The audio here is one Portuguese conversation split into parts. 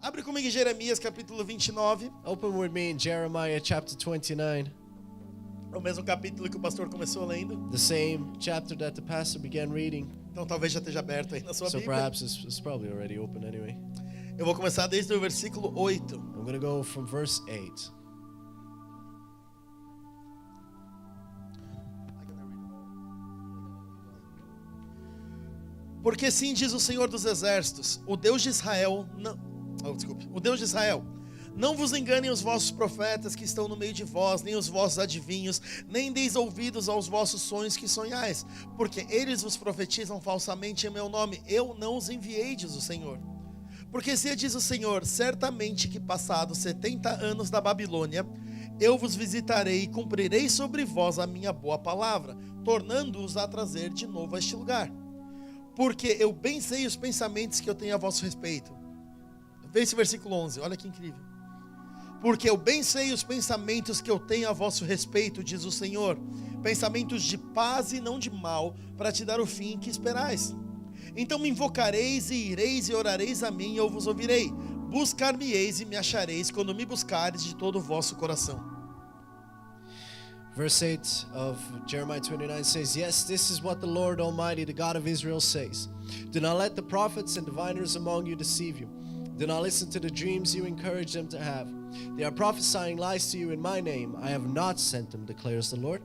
Abre comigo em Jeremias capítulo 29. Open with me in Jeremiah chapter 29, É o mesmo capítulo que o pastor começou lendo. the same chapter that the pastor began reading. Então talvez já esteja aberto aí na sua So Bíblia. perhaps it's probably already open anyway. Eu vou começar desde o versículo 8. I'm going to go from verse 8. Porque sim diz o Senhor dos Exércitos, o Deus de Israel, o Deus de Israel, não vos enganem os vossos profetas que estão no meio de vós, nem os vossos adivinhos, nem deis ouvidos aos vossos sonhos que sonhais, porque eles vos profetizam falsamente em meu nome, eu não os enviei, diz o Senhor. Porque se diz o Senhor, certamente que passados 70 anos da Babilônia, eu vos visitarei e cumprirei sobre vós a minha boa palavra, tornando-os a trazer de novo a este lugar. Porque eu bem sei os pensamentos que eu tenho a vosso respeito. Vê esse versículo 11, olha que incrível. Porque eu bem sei os pensamentos que eu tenho a vosso respeito, diz o Senhor, pensamentos de paz e não de mal, para te dar o fim que esperais. Então me invocareis e ireis e orareis a mim e eu vos ouvirei. Buscar-me-eis e me achareis quando me buscareis de todo o vosso coração. Verse 8 of Jeremiah 29 says, Yes, this is what the Lord Almighty, the God of Israel, says. Do not let the prophets and diviners among you deceive you. Do not listen to the dreams you encourage them to have. They are prophesying lies to you in my name. I have not sent them, declares the Lord.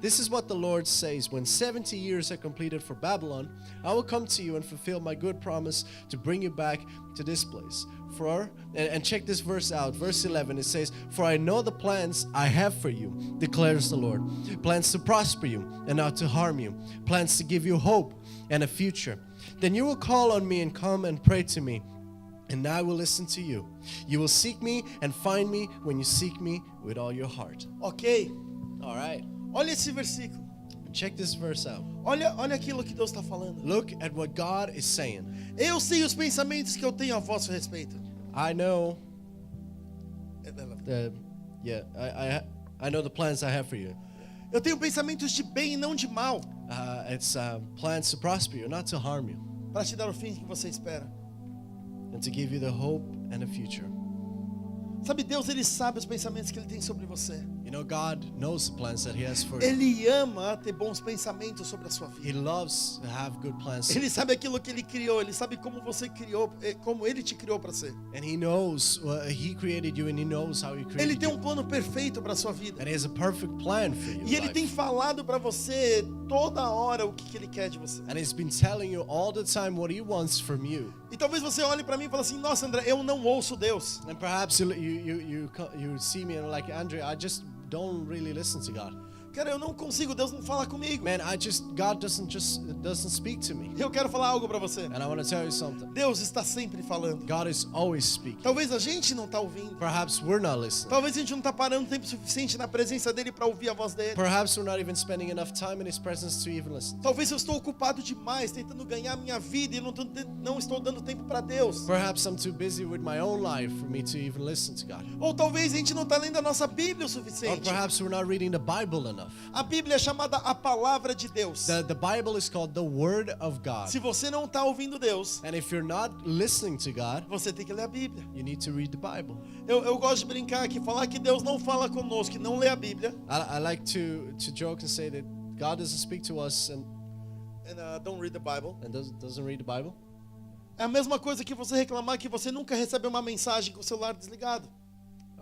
This is what the Lord says. When 70 years are completed for Babylon, I will come to you and fulfill my good promise to bring you back to this place. And check this verse out. Verse 11, it says, For I know the plans I have for you, declares the Lord. Plans to prosper you and not to harm you. Plans to give you hope and a future. Then you will call on me and come and pray to me, and I will listen to you. You will seek me and find me when you seek me with all your heart. Ok, All right. olha esse versículo. Check this verse out. Olha aquilo que Deus está falando. Look at what God is saying. Eu sei os pensamentos que eu tenho a vosso respeito. I know I know the plans I have for you. Eu tenho pensamentos de bem e não de mal, It's plans to prosper you, not to harm you, para te dar o fim que você espera. and to give you the hope and a future. Sabe, Deus, Ele sabe os pensamentos que Ele tem sobre você. You know, God knows the plans that He has for you. Ele ama ter bons pensamentos sobre a sua He vida. loves to have good plans. Ele sabe aquilo que Ele criou. Ele sabe como você criou, como Ele te criou para ser. And He knows He created you, and He knows how He Ele created tem you. plano perfeito para a sua vida. And He has a perfect plan for you. E Ele tem falado para você toda hora o que Ele quer de você. And He's been telling you all the time what He wants from you. E talvez você olhe para mim e fale assim, nossa, André, eu não ouço Deus. And perhaps you see me and like, Andre, I just don't really listen to God. Cara, eu não consigo, Deus não fala comigo. Man, God doesn't speak to me. Eu quero falar algo para você. And I want to tell you something. Deus está sempre falando. God is always speaking. Talvez a gente não está ouvindo. Perhaps we're not listening. Talvez a gente não está parando tempo suficiente na presença dele para ouvir a voz dele. Perhaps we're not even spending enough time in His presence to even listen. Talvez eu estou ocupado demais tentando ganhar a minha vida e não estou dando tempo para Deus. Perhaps I'm too busy with my own life for me to even listen to God. Ou talvez a gente não está lendo a nossa Bíblia o Or suficiente. perhaps we're not reading the Bible enough. A Bíblia é chamada a palavra de Deus. The Bible is called the Word of God. Se você não está ouvindo Deus, And if you're not listening to God, você tem que ler a Bíblia. you need to read the Bible. Eu gosto de brincar aqui, falar que Deus não fala conosco, que não lê a Bíblia. I like to joke and say that God doesn't speak to us and Don't read the Bible. doesn't read the Bible. É a mesma coisa que você reclamar que você nunca recebe uma mensagem com o celular desligado.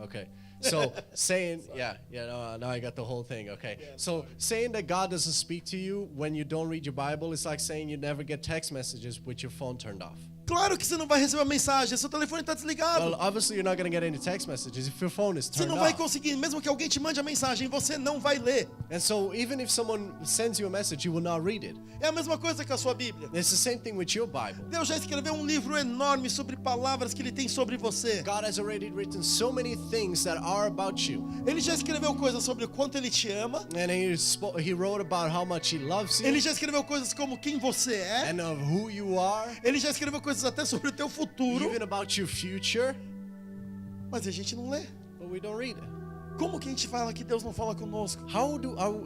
Okay. So saying, now I got the whole thing. Okay. So saying that God doesn't speak to you when you don't read your Bible is like saying you never get text messages with your phone turned off. Claro que você não vai receber a mensagem, seu telefone está desligado. Well, obviously you're not going to get any text messages if your phone is Você turned não vai off. conseguir, mesmo que alguém te mande a mensagem, você não vai ler. And so even if someone sends you a message, you will not read it. É a mesma coisa com a sua Bíblia. It's the same thing with your Bible. Deus já escreveu um livro enorme sobre palavras que Ele tem sobre você. God has already written so many things that are about you. Ele já escreveu coisas sobre o quanto Ele te ama. And he wrote about how much He loves you Ele já escreveu coisas como quem você é. and of who you are, Ele já escreveu coisas até sobre o teu futuro. even about your future, Mas a gente não lê. but we don't read it. Como que a gente fala que Deus não fala conosco? How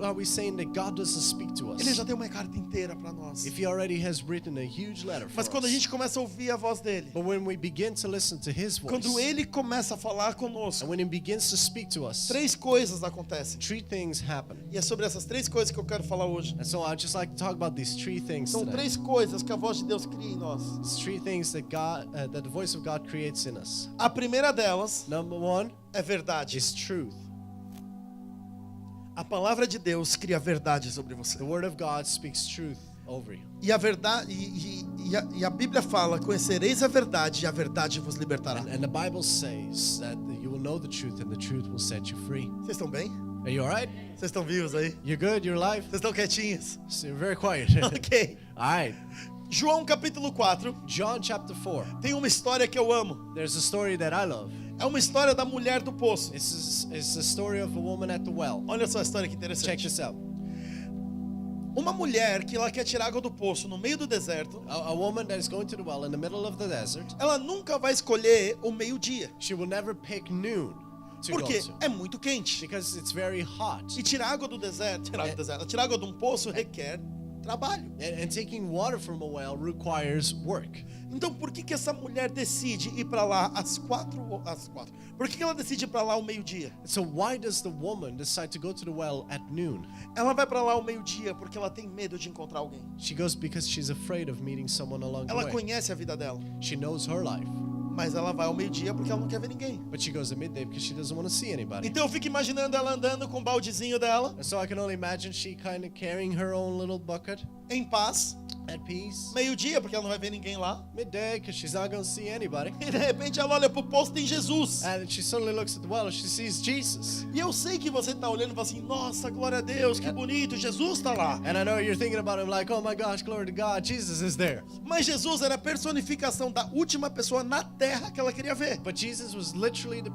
are we saying that God doesn't speak to us? Ele já deu uma carta inteira para nós. If He already has written a huge letter for Mas quando a us. gente começa a ouvir a voz dele, But when we begin to listen to His voice, quando ele começa a falar conosco, and when He begins to speak to us, 3 coisas acontecem. 3 things happen. E é sobre essas 3 coisas que eu quero falar hoje. And so I'd just like to talk about these 3 things São today. 3 coisas que a voz de Deus cria em nós. It's 3 things that that the voice of God creates in us. A primeira delas Number 1 é verdade. is truth. A palavra de Deus cria verdade sobre você. The Word of God speaks truth over you. E a verdade e a Bíblia fala: conhecereis a verdade e a verdade vos libertará. And the Bible says that you will know the truth and the truth will set you free. Vocês estão bem? Are you alright? Vocês estão vivos aí? You're good? You're alive? Vocês estão quietinhos? So you're very quiet. Ok. Alright. João capítulo 4 John chapter 4. tem uma história que eu amo. There's a story that I love. É uma história da mulher do poço. It's the story of a woman at the well. Olha só a história que Check interessante. this out. Uma mulher que ela quer tirar água do poço no meio do deserto, A woman that is going to the well in the middle of the desert, ela nunca vai escolher o meio-dia, she will never pick noon to go porque to. é muito quente. Because it's very hot. E tirar água do deserto, tirar água de um poço requer trabalho. And taking water from a well requires work. Então por que essa mulher decide ir para lá às 4? Por que ela decide ir para lá ao meio-dia? So why does the woman decide to go to the well at noon? Ela vai para lá ao meio-dia porque ela tem medo de encontrar alguém. She goes because she's afraid of meeting someone along the Ela way. conhece a vida dela, She knows her life. mas ela vai ao meio-dia porque ela não quer ver ninguém. But she goes at midday because she doesn't want to see anybody. Então eu fico imaginando ela andando com o baldezinho dela, And so I can only imagine she kind of carrying her own little bucket em paz, at peace. meio-dia porque ela não vai ver ninguém lá. Midday because she's not going to see anybody. E de repente ela olha pro poço e tem Jesus. And she suddenly looks at the well and she sees Jesus. E eu sei que você tá olhando e fala assim: nossa, glória a Deus, que bonito, Jesus tá lá. And I know you're thinking about him like, oh my gosh, glory to God, Jesus is there. Mas Jesus era a personificação da última pessoa na terra que ela queria ver. But Jesus was literally the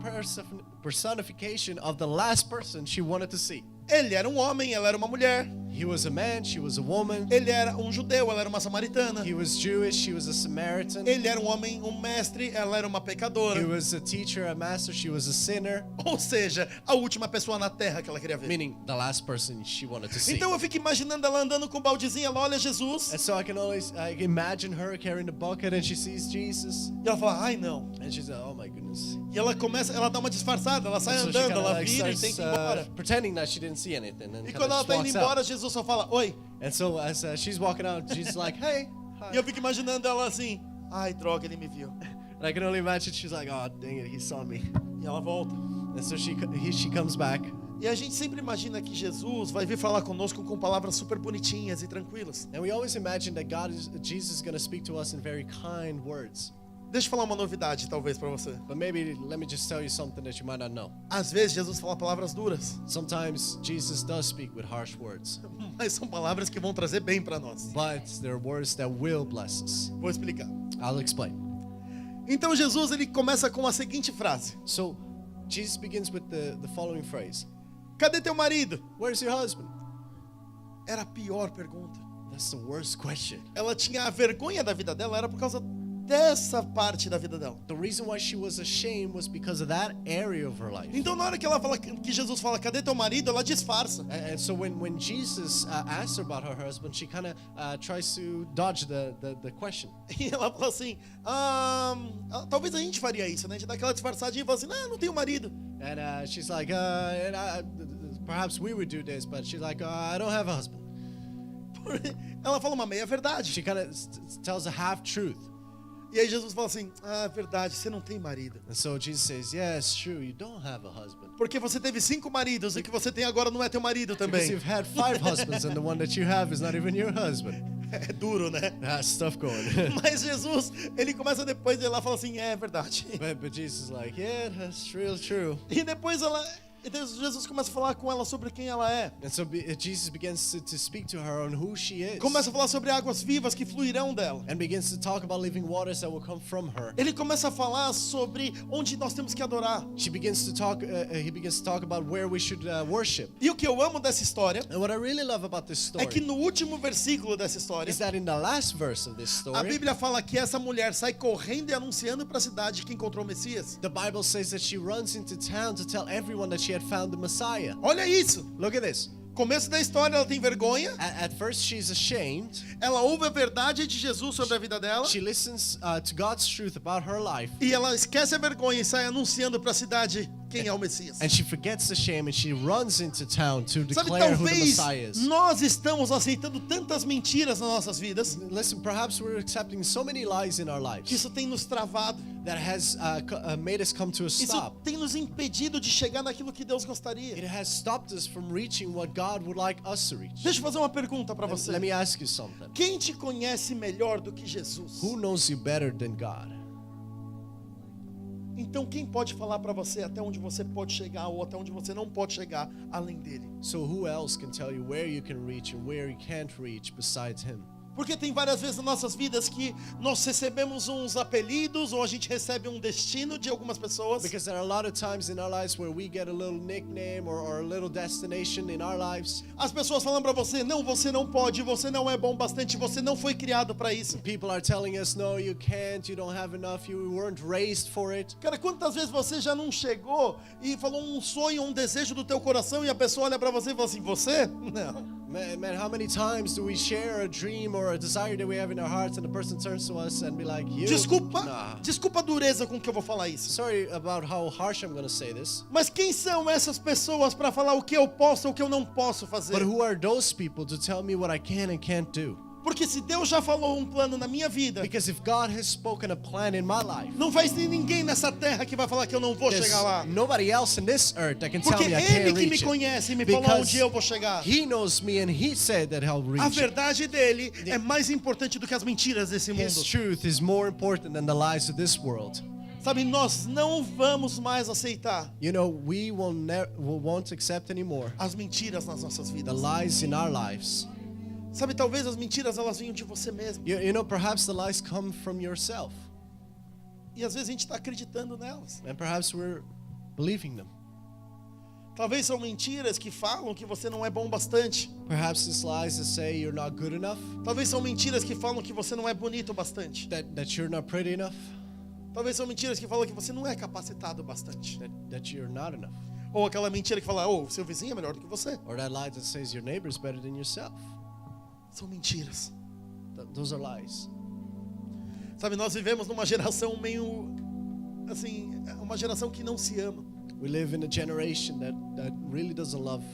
personification of the last person she wanted to see. Ele era um homem, ela era uma mulher. He was a man, she was a woman. Ele era um judeu, ela era uma samaritana. He was Jewish, she was a Samaritan. Ele era um homem, um mestre, ela era uma pecadora. He was a teacher, a master, she was a sinner. Ou seja, a última pessoa na terra que ela queria ver. Meaning the last person she wanted to see. Então eu fico imaginando ela andando com o baldezinho, ela olha Jesus. And so I can imagine her carrying the bucket and she sees Jesus. E ela fala: ai não. And she's like, oh my goodness. E ela começa, ela dá uma disfarçada, ela sai So she andando, kinda ela like vira e starts, tem que ir embora. pretending that she didn't see anything. And E kinda quando ela just tá indo walks embora, out. Jesus só fala: oi. And so as she's walking out, Jesus like, hey. E eu fico imaginando ela assim: ai, droga, ele me viu. And I can only imagine she's like, oh dang it, he saw me. E ela volta. And so she comes back. E a gente sempre imagina que Jesus vai vir falar conosco com palavras super bonitinhas e tranquilas. And we always imagine that Jesus is going to speak to us in very kind words. Deixa eu falar uma novidade, talvez, para você. But maybe let me just tell you something that you might not know. Às vezes Jesus fala palavras duras, Sometimes Jesus does speak with harsh words, mas são palavras que vão trazer bem para nós. but they're words that will bless us. Vou explicar. I'll explain. Então Jesus ele começa com a seguinte frase: So Jesus begins with the following phrase. cadê teu marido? Where's your husband? Era a pior pergunta. That's the worst question. Ela tinha a vergonha da vida dela, era por causa dessa parte da vida dela. The reason why she was ashamed was because of that area of her life. Então na hora que ela fala, que Jesus fala, cadê teu marido? Ela disfarça. And so when Jesus asks her about her husband, she kind of tries to dodge the question. E ela fala assim, talvez a gente faria isso, né? A gente dá aquela disfarçadinha e fala assim, não tenho marido. And she's like, perhaps we would do this, but she's like, I don't have a husband. Ela fala uma meia verdade. She kind of tells a half truth. E aí Jesus fala assim, verdade, você não tem marido. And so Jesus says, yeah, it's true, you don't have a husband. Porque você teve 5 maridos e o que você tem agora não é teu marido Because também. you've had 5 husbands and the one that you have is not even your husband. É duro, né? That's stuff going. Mas Jesus, ele começa depois de lá e fala assim, é verdade. But Jesus is like, yeah, that's real true. E depois Jesus começa a falar com ela sobre quem ela é. And so Jesus begins to speak to her on who she is. Começa a falar sobre águas vivas que fluirão dela. And begins to talk about living waters that will come from her. Ele começa a falar sobre onde nós temos que adorar. He begins to talk about where we should worship. E o que eu amo dessa história And what I really love about this story é que no último versículo dessa história, is that in the last verse of this a story, Bíblia fala que essa mulher sai correndo e anunciando para a cidade que encontrou o Messias. the Bible says that she runs into town to tell everyone that she she had found the Messiah. Olha isso. Look at this. Começo da história, ela tem vergonha. At first, she's ashamed. Ela ouve a verdade de Jesus sobre a vida dela. She listens to God's truth about her life. E ela esquece a vergonha e sai anunciando para a cidade quem é o Messias. And she forgets the shame and she runs into town to Sabe, declare who the talvez Messiah is. nós estamos aceitando tantas mentiras nas nossas vidas Listen, perhaps we're accepting so many lies in our que lives isso tem nos travado. that has made us come to a Isso stop. tem nos impedido de chegar naquilo que Deus gostaria. It has stopped us from reaching what God would like us to reach. Deixa eu fazer uma pergunta para você. Let me ask you something. Quem te conhece melhor do que Jesus? Who knows you better than God? Então quem pode falar para você até onde você pode chegar ou até onde você não pode chegar além dele? So who else can tell you where you can reach and where you can't reach besides Him? Porque tem várias vezes nas nossas vidas que nós recebemos uns apelidos ou a gente recebe um destino de algumas pessoas. Because there are a lot of times in our lives where we get a little nickname or a little destination in our lives. As pessoas falam para você, não, você não pode, você não é bom bastante, você não foi criado para isso. People are telling us, no, you can't, you don't have enough, you weren't raised for it. Cara, quantas vezes você já não chegou e falou um sonho, um desejo do teu coração e a pessoa olha para você e fala assim, você? Não. Man, how many times do we share a dream or a desire that we have in our hearts and the person turns to us and be like, you? Desculpa, Nah. desculpa a dureza com que eu vou falar isso. Sorry about how harsh I'm going to say this. Mas quem são essas pessoas para falar o que eu posso ou o que eu não posso fazer? But who are those people to tell me what I can and can't do? Porque se Deus já falou um plano na minha vida, Because if God has spoken a plan in my life, não vai ter ninguém nessa terra que vai falar que eu não vou there's chegar lá. nobody else in this earth that can tell Porque me I Ele can't que me reach it. conhece e me falou Because onde eu vou chegar. He knows me and He said that He'll A reach it. verdade dele é mais importante do que as mentiras desse His mundo. truth is more important than the lies of this world. Sabe, nós não vamos mais aceitar You know, we won't accept anymore as mentiras nas nossas the vidas. lies in our lives. Sabe, talvez as mentiras elas venham de você mesmo. You know, perhaps the lies come from yourself, E às vezes a gente está acreditando nelas. and perhaps we're believing them. Talvez são mentiras que falam que você não é bom bastante. Perhaps it's lies that say you're not good enough, Talvez são mentiras que falam que você não é bonito o bastante. that you're not pretty enough, Talvez são mentiras que falam que você não é capacitado o bastante. that you're not enough. Ou aquela mentira que fala, oh, seu vizinho é melhor do que você. Or that lie that says your neighbor's better than yourself. São mentiras. Those are lies. Sabe, nós vivemos numa geração meio, assim, uma geração que não se ama. We live in a generation that really doesn't love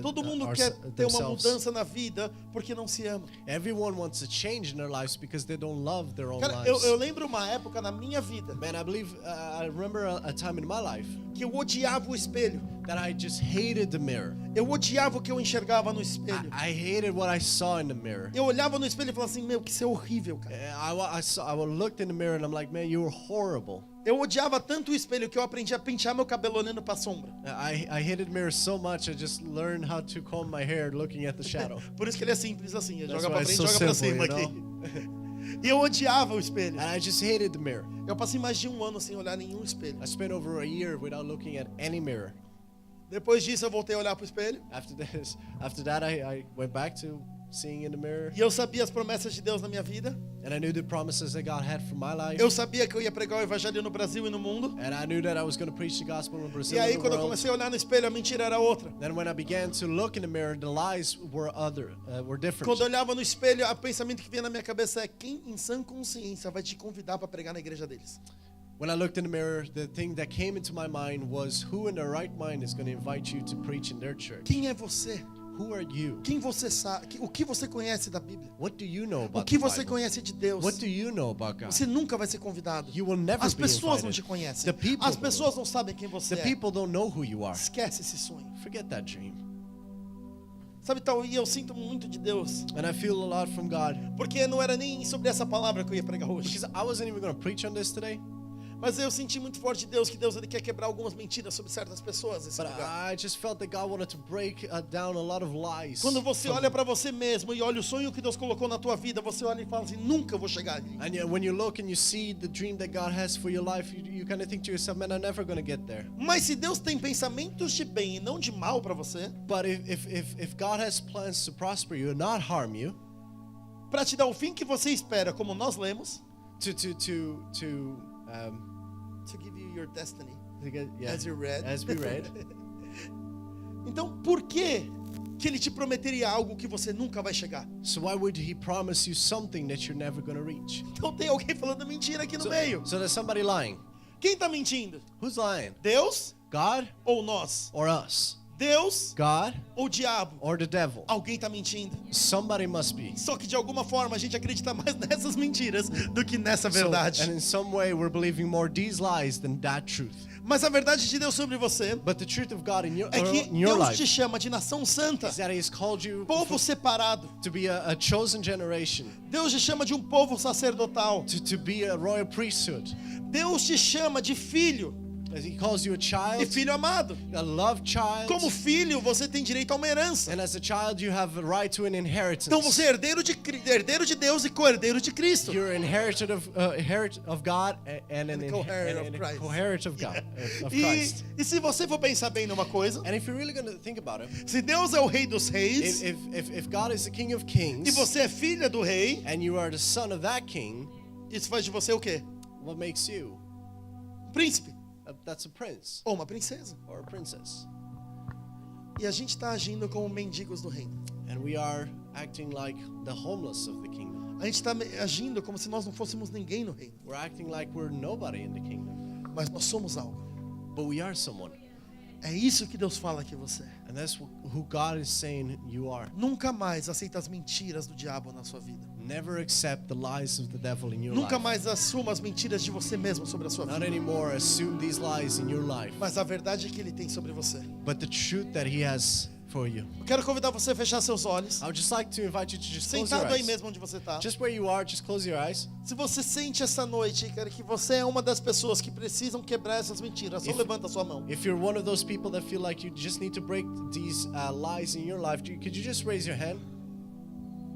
Todo mundo our- quer ter uma themselves. mudança na vida porque não se ama. Everyone wants a change in their lives because they don't love their own Cara, lives. eu lembro uma época na minha vida Man, I believe I remember a time in my life que eu odiava o espelho. that I just hated the mirror. Eu odiava o que eu enxergava no espelho. I hated what I saw in the mirror. Eu olhava no espelho e falava assim, meu, que isso é horrível, cara. I looked in the mirror and I'm like, man, you were horrible. Eu odiava tanto o espelho que eu aprendi a pentear meu cabelo olhando pra sombra. I hated the mirror so much I just learned how to comb my hair looking at the shadow. Por isso que ele é simples assim, That's joga why pra it's frente, so joga pra simple, cima you aqui. E eu odiava o espelho. And I just hated the mirror. Eu passei mais de um ano sem olhar nenhum espelho. I spent over a year without looking at any mirror. Depois disso eu voltei a olhar pro espelho. After that, I went back to seeing in the mirror. E eu sabia as promessas de Deus na minha vida. And I knew the promises that God had for my life. Eu sabia que eu ia pregar o evangelho no Brasil e no mundo. And I knew that I was going to preach the gospel in Brazil E aí and the quando eu world. comecei a olhar no espelho, a mentira era outra. Then when I began to look in the mirror, the lies were different. Quando eu olhava no espelho, o pensamento que vinha na minha cabeça é: quem em sã consciência vai te convidar para pregar na igreja deles? When I looked in the mirror, the thing that came into my mind was, who in their right mind is going to invite you to preach in their church? Quem é você? Who are you? Quem você sabe? O que você conhece da Bíblia? What do you know O about que the você Bible? conhece de Deus? What do you know about God? Você nunca vai ser convidado. You will never As be pessoas não invited. te conhecem. The people As pessoas não sabem quem você The é. people don't know who you are. Esquece esse sonho. Forget that dream. Sabe, tal, e eu sinto muito de Deus, And I feel a lot from God. porque não era nem sobre essa palavra que eu ia pregar hoje. Because I wasn't even going to preach on this today. Mas eu senti muito forte de Deus que Deus ele quer quebrar algumas mentiras sobre certas pessoas nesse But lugar. I just felt that God wanted to break down a lot of lies. Quando você olha para você mesmo e olha o sonho que Deus colocou na tua vida, você olha e fala assim: nunca vou chegar ali. And yet when you look and you see the dream that God has for your life, you kind of think to yourself, man, I'm never going to get there. Mas se Deus tem pensamentos de bem e não de mal para você, But if God has plans to prosper you and not harm you, para te dar o fim que você espera, como nós lemos, to to give you your destiny, get, yeah, as you read. as we read, Então, por que ele te prometeria algo que você nunca vai chegar? So why would he promise you something that you're never going to reach? Então tem alguém falando mentira aqui no meio. So there's somebody lying. Quem está mentindo? Who's lying? Deus God ou nós? or us? Deus God ou o diabo? or the devil? Alguém está mentindo. Somebody must be. Só que de alguma forma a gente acredita mais nessas mentiras do que nessa verdade. And in some way we're believing more these lies than that truth. Mas a verdade de Deus sobre você But the truth of God in your é que your Deus life te chama de nação santa, is that He has called you povo separado. to be a chosen generation, Deus te chama de um povo sacerdotal. to be a royal priesthood. Deus te chama de filho As He calls you a e child, filho amado. a loved child. Como filho, você tem direito a uma herança. And as a child, you have a right to an inheritance. Então você é herdeiro de Deus e co-herdeiro de Cristo. You're inherited of God and And co-heir of a Christ. co-heir of God, of Christ. E se você for pensar bem numa coisa, And if you're really going to think about it, se Deus é o rei dos reis if God is the King of e Kings você é filha do rei, and you are the son of that King, isso faz de você o quê? what makes you? Um príncipe That's a prince ou uma princesa. or a princess. E a gente está agindo como mendigos do reino. And we are acting like the homeless of the kingdom. A gente está agindo como se nós não fôssemos ninguém no reino. We're acting like we're nobody in the kingdom. Mas nós somos algo. But we are someone. É isso que Deus fala que você é. And that's who God is saying you are. Nunca mais aceita as mentiras do diabo na sua vida. Never accept the lies of the devil in your Nunca life. mais assuma as mentiras de você mesmo sobre a sua Not vida. anymore assume these lies in your life. Mas a verdade é que ele tem sobre você. But the truth that He has for you. Eu quero convidar você a fechar seus olhos. I would just like to invite you to just close your Sentado aí eyes. mesmo onde você está. Just where you are, just close your eyes. Se você sente essa noite, cara, que você é uma das pessoas que precisam quebrar essas mentiras, só If- levanta a sua mão. If you're one of those people that feel like you just need to break these lies in your life, could you just raise your hand?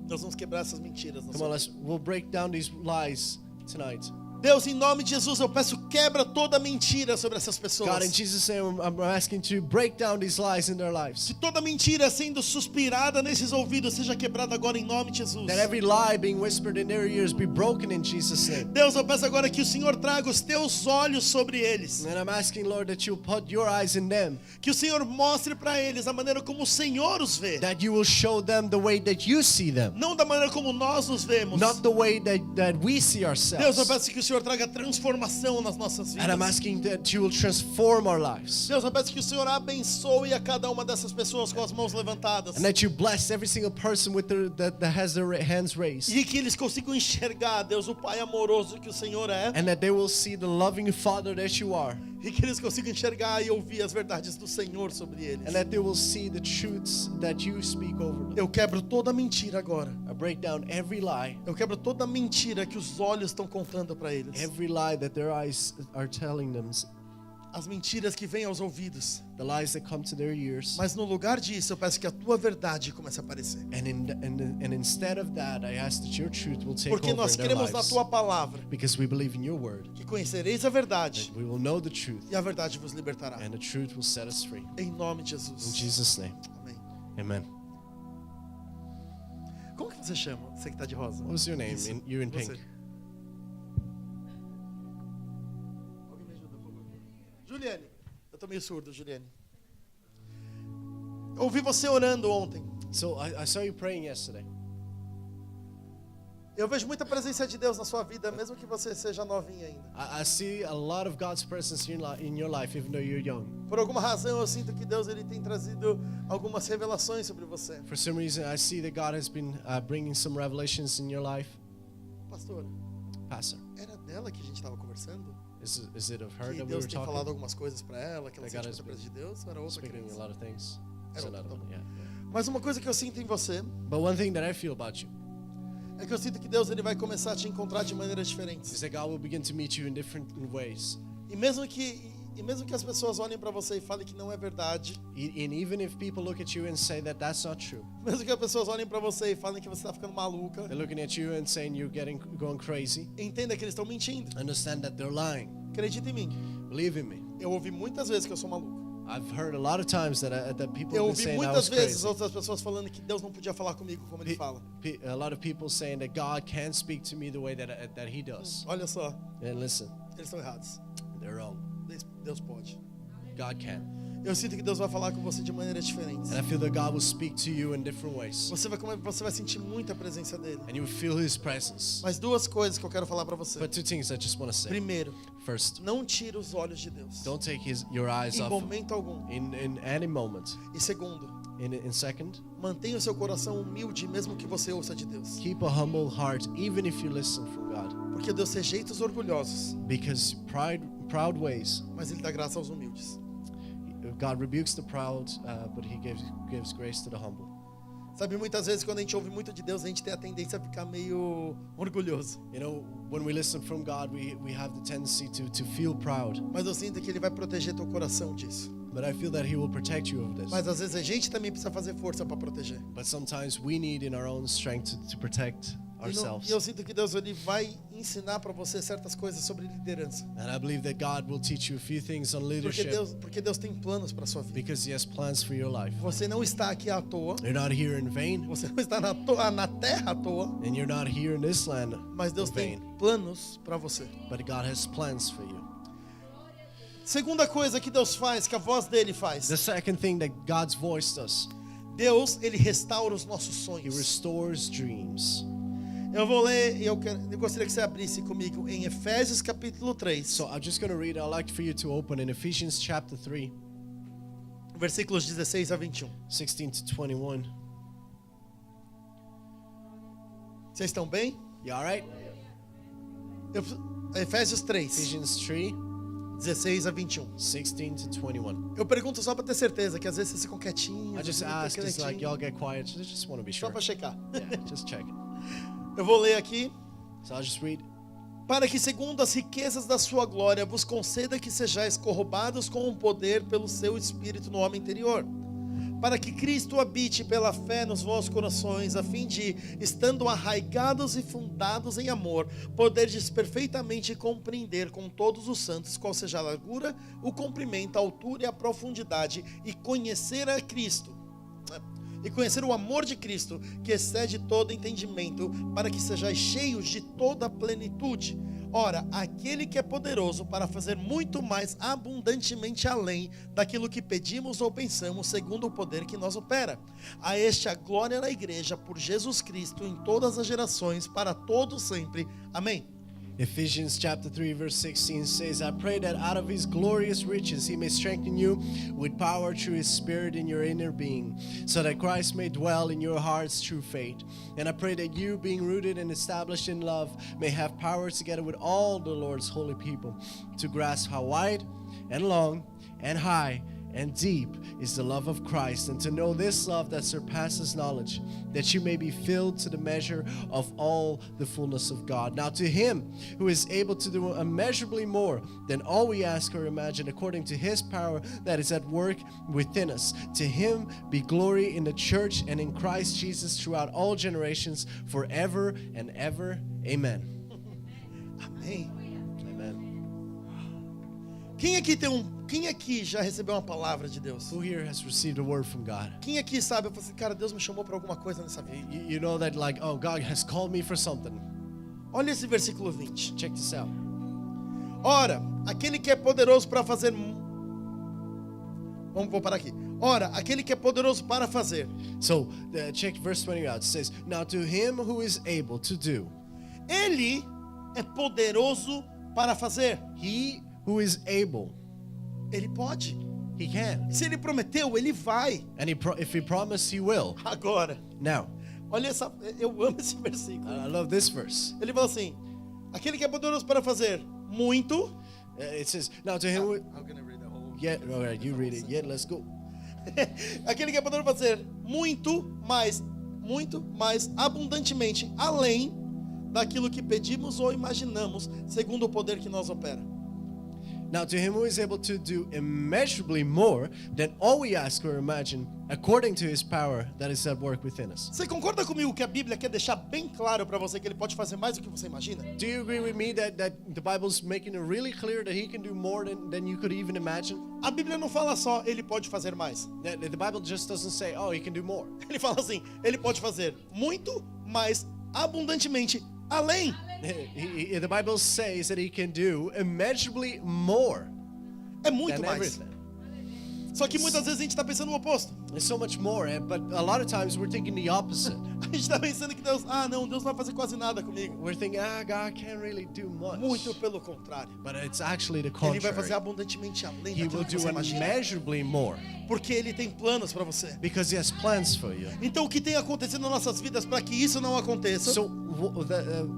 Nós vamos quebrar essas mentiras. Na Come sua on, vida. we'll break down these lies tonight. Deus, em nome de Jesus, eu peço quebra toda mentira sobre essas pessoas. God, in Jesus' name, I'm asking to break down these lies in their lives. Que toda mentira sendo suspirada nesses ouvidos seja quebrada agora em nome de Jesus. That every lie being whispered in their ears be broken in Jesus' name. Deus, eu peço agora que o Senhor traga os teus olhos sobre eles. And I'm asking, Lord, that you'll put your eyes in them. Que o Senhor mostre para eles a maneira como o Senhor os vê. That you will show them the way that you see them. Não da maneira como nós nos vemos. Not the way that we see Deus, eu ourselves. peço que o Senhor traga transformação nas nossas And I'm vidas. asking that you will transform our lives. Deus, eu peço que o Senhor abençoe a cada uma dessas pessoas com as mãos levantadas. And that you bless every single person with that has their hands raised. E que eles consigam enxergar, Deus, o Pai amoroso que o Senhor é. And that they will see the loving Father that you are. E que eles consigam enxergar e ouvir as verdades do Senhor sobre eles. And that they will see the truths that you speak over them. Eu quebro toda mentira agora. I break down every lie. Eu quebro toda mentira que os olhos estão contando para eles. Every lie that their eyes are telling them. As mentiras que vêm aos ouvidos. The lies that come to their ears. Mas no lugar disso, eu peço que a tua verdade comece a aparecer. And instead of that, I ask that your truth will take Porque over nós in their cremos na lives. tua palavra. Because we believe in your word. Que conhecereis a verdade. We will know the truth. E a verdade vos libertará. And the truth will set us free. Em nome de In Jesus. Jesus' name. Amém. Amen. Como que você chama? Você que está de rosa. What was your name? Isso, You in você. pink. Alguém me ajuda, por favor. Juliane. Eu tô meio surdo, Juliane. Eu ouvi você orando ontem. So I saw you praying yesterday. Eu vejo muita presença de Deus na sua vida, mesmo que você seja novinha ainda. I see a lot of God's presence in your life, even though you're young. Por alguma razão, eu sinto que Deus ele tem trazido algumas revelações sobre você. For some reason, I see that God has been bringing some revelations in your life. Pastor, Pastor, era dela que a gente estava conversando? is it of her Que that we Deus were tem falado talking? algumas coisas para ela, que ela That God sente has muita presença de Deus, ou era outra Speaking a crença? lot of things. Era It's outra, another tá one, bom. yeah. Mas uma coisa que eu sinto em você But one thing that I feel about you é que eu sinto que Deus ele vai começar a te encontrar de maneiras diferentes. is that God will begin to meet you in different ways. E mesmo que as pessoas olhem para você e falem que não é verdade, And even if people look at you and say that that's not true, mesmo que as pessoas olhem para você e falem que você está ficando maluca, they're looking at you and saying you're going crazy, entenda que eles estão mentindo. understand that they're lying. Acredita em mim. Believe in me. Eu ouvi muitas vezes que eu sou maluco. I've heard a lot of times that people Eu have been ouvi saying I muitas was vezes crazy. outras pessoas falando que Deus não podia falar comigo como ele fala. A lot of people saying that God can't speak to me the way that He does. Olha só, And listen, eles estão errados. they're wrong. Deus pode. God can. Eu sinto que Deus vai falar com você de maneiras diferentes. And I feel that God will speak to you in different ways. Você vai sentir muita presença dele. And you will feel His presence. Mas duas coisas que eu quero falar para você. But two things I just want to say. Primeiro, First, não tire os olhos de Deus. don't take your eyes Em off momento algum. in any moment. E segundo, In second, mantenha o seu coração humilde mesmo que você ouça de Deus. keep a humble heart even if you listen from God. Porque Deus rejeita os orgulhosos, Because proud ways, mas Ele dá graça aos humildes. God rebukes the proud, but He gives grace to the humble. Sabe, muitas vezes quando a gente ouve muito de Deus, a gente tem a tendência a ficar meio orgulhoso. You know, when we listen from God, we have the tendency to feel proud. Mas eu sinto que Ele vai proteger teu coração disso. But I feel that He will protect you of this. Mas às vezes a gente também precisa fazer força para proteger. But sometimes we need in our own strength to protect ourselves. E eu sinto que Deus ele vai ensinar para você certas coisas sobre liderança. And I believe that God will teach you a few things on leadership Porque Deus tem planos para sua vida. because He has plans for your life. Você não está aqui à toa. You're not here in vain, Você não está na terra à toa. and you're not here in this land Mas Deus in tem vain. planos para você. But God has plans for you. Segunda coisa que Deus faz, que a voz dele faz. The second thing that God's voice does, Deus, ele restaura os nossos He sonhos. restores dreams. Eu vou ler e eu gostaria que você abrisse comigo em Efésios capítulo 3, So I'm just going to read. I'd like for you to open in Ephesians chapter 3, versículos 16 a 21. 16 to 21. Vocês estão bem? You all right? Efésios 3, Ephesians 3, 16 a 21. 16 to 21. Eu pergunto só para ter certeza, que às vezes vocês ficam quietinhos. I just ficam ask, it's like quietinhos. y'all get quiet. Just want to be Só sure. para checar. Yeah, just check. Eu vou ler aqui. So I'll just read. Para que segundo as riquezas da sua glória vos conceda que sejais corrobados com o poder pelo seu Espírito no homem interior, para que Cristo habite pela fé nos vossos corações, a fim de, estando arraigados e fundados em amor, poderdes perfeitamente compreender com todos os santos qual seja a largura, o comprimento, a altura e a profundidade, e conhecer a Cristo, e conhecer o amor de Cristo, que excede todo entendimento, para que sejais cheios de toda a plenitude. Ora, aquele que é poderoso para fazer muito mais abundantemente além daquilo que pedimos ou pensamos, segundo o poder que nos opera. A este a glória na igreja por Jesus Cristo em todas as gerações, para todos sempre. Amém. Ephesians chapter 3 verse 16 says, I pray that out of His glorious riches He may strengthen you with power through His Spirit in your inner being, so that Christ may dwell in your hearts through faith. And I pray that you, being rooted and established in love, may have power together with all the Lord's holy people to grasp how wide and long and high and deep is the love of Christ, and to know this love that surpasses knowledge, that you may be filled to the measure of all the fullness of God. Now to Him who is able to do immeasurably more than all we ask or imagine, according to His power that is at work within us, to Him be glory in the church and in Christ Jesus throughout all generations, forever and ever. Amen. Amém. Amen. Quem aqui já recebeu uma palavra de Deus? Who here has received a word from God? Quem aqui sabe, eu falei assim, cara, Deus me chamou para alguma coisa nessa vida. You know that, like, oh, God has called me for something. Olha esse versículo 20. Check this out. Ora, aquele que é poderoso para fazer... Vou parar aqui. Ora, aquele que é poderoso para fazer. So, check verse 20 out. It says, now to Him who is able to do. Ele é poderoso para fazer. He who is able, Ele pode. He can. Se Ele prometeu, Ele vai. And if He promised, He will. Agora, Now, olha essa... Eu amo esse versículo. I love this verse. Ele fala assim, aquele que é poderoso para fazer muito... It says, now to Him who... I'm gonna read the whole... Yeah, all right, you read it. Yeah, let's go. Aquele que é poderoso para fazer muito mais abundantemente, além daquilo que pedimos ou imaginamos, segundo o poder que nos opera. Now to Him who is able to do immeasurably more than all we ask or imagine, according to His power that is at work within us. Você concorda comigo que a Bíblia quer deixar bem claro para você que Ele pode fazer mais do que você imagina? Do you agree with me that the Bible's making it really clear that He can do more than you could even imagine? A Bíblia não fala só Ele pode fazer mais. The Bible just doesn't say, oh, He can do more. Ele fala assim, Ele pode fazer muito mais abundantemente, além. The Bible says that He can do immeasurably more É muito than mais. everything. Só que muitas vezes a gente está pensando o oposto. There's so much more, but a lot of times we're thinking the opposite. A gente está pensando que Deus, não, Deus não vai fazer quase nada comigo. We're thinking, God can't really do much. Muito pelo contrário. But it's actually the Ele vai fazer contrary. abundantemente além He daquilo will que do você imagina. immeasurably more Porque Ele tem planos para você. because He has plans for you. Então o que tem acontecido nas nossas vidas para que isso não aconteça? So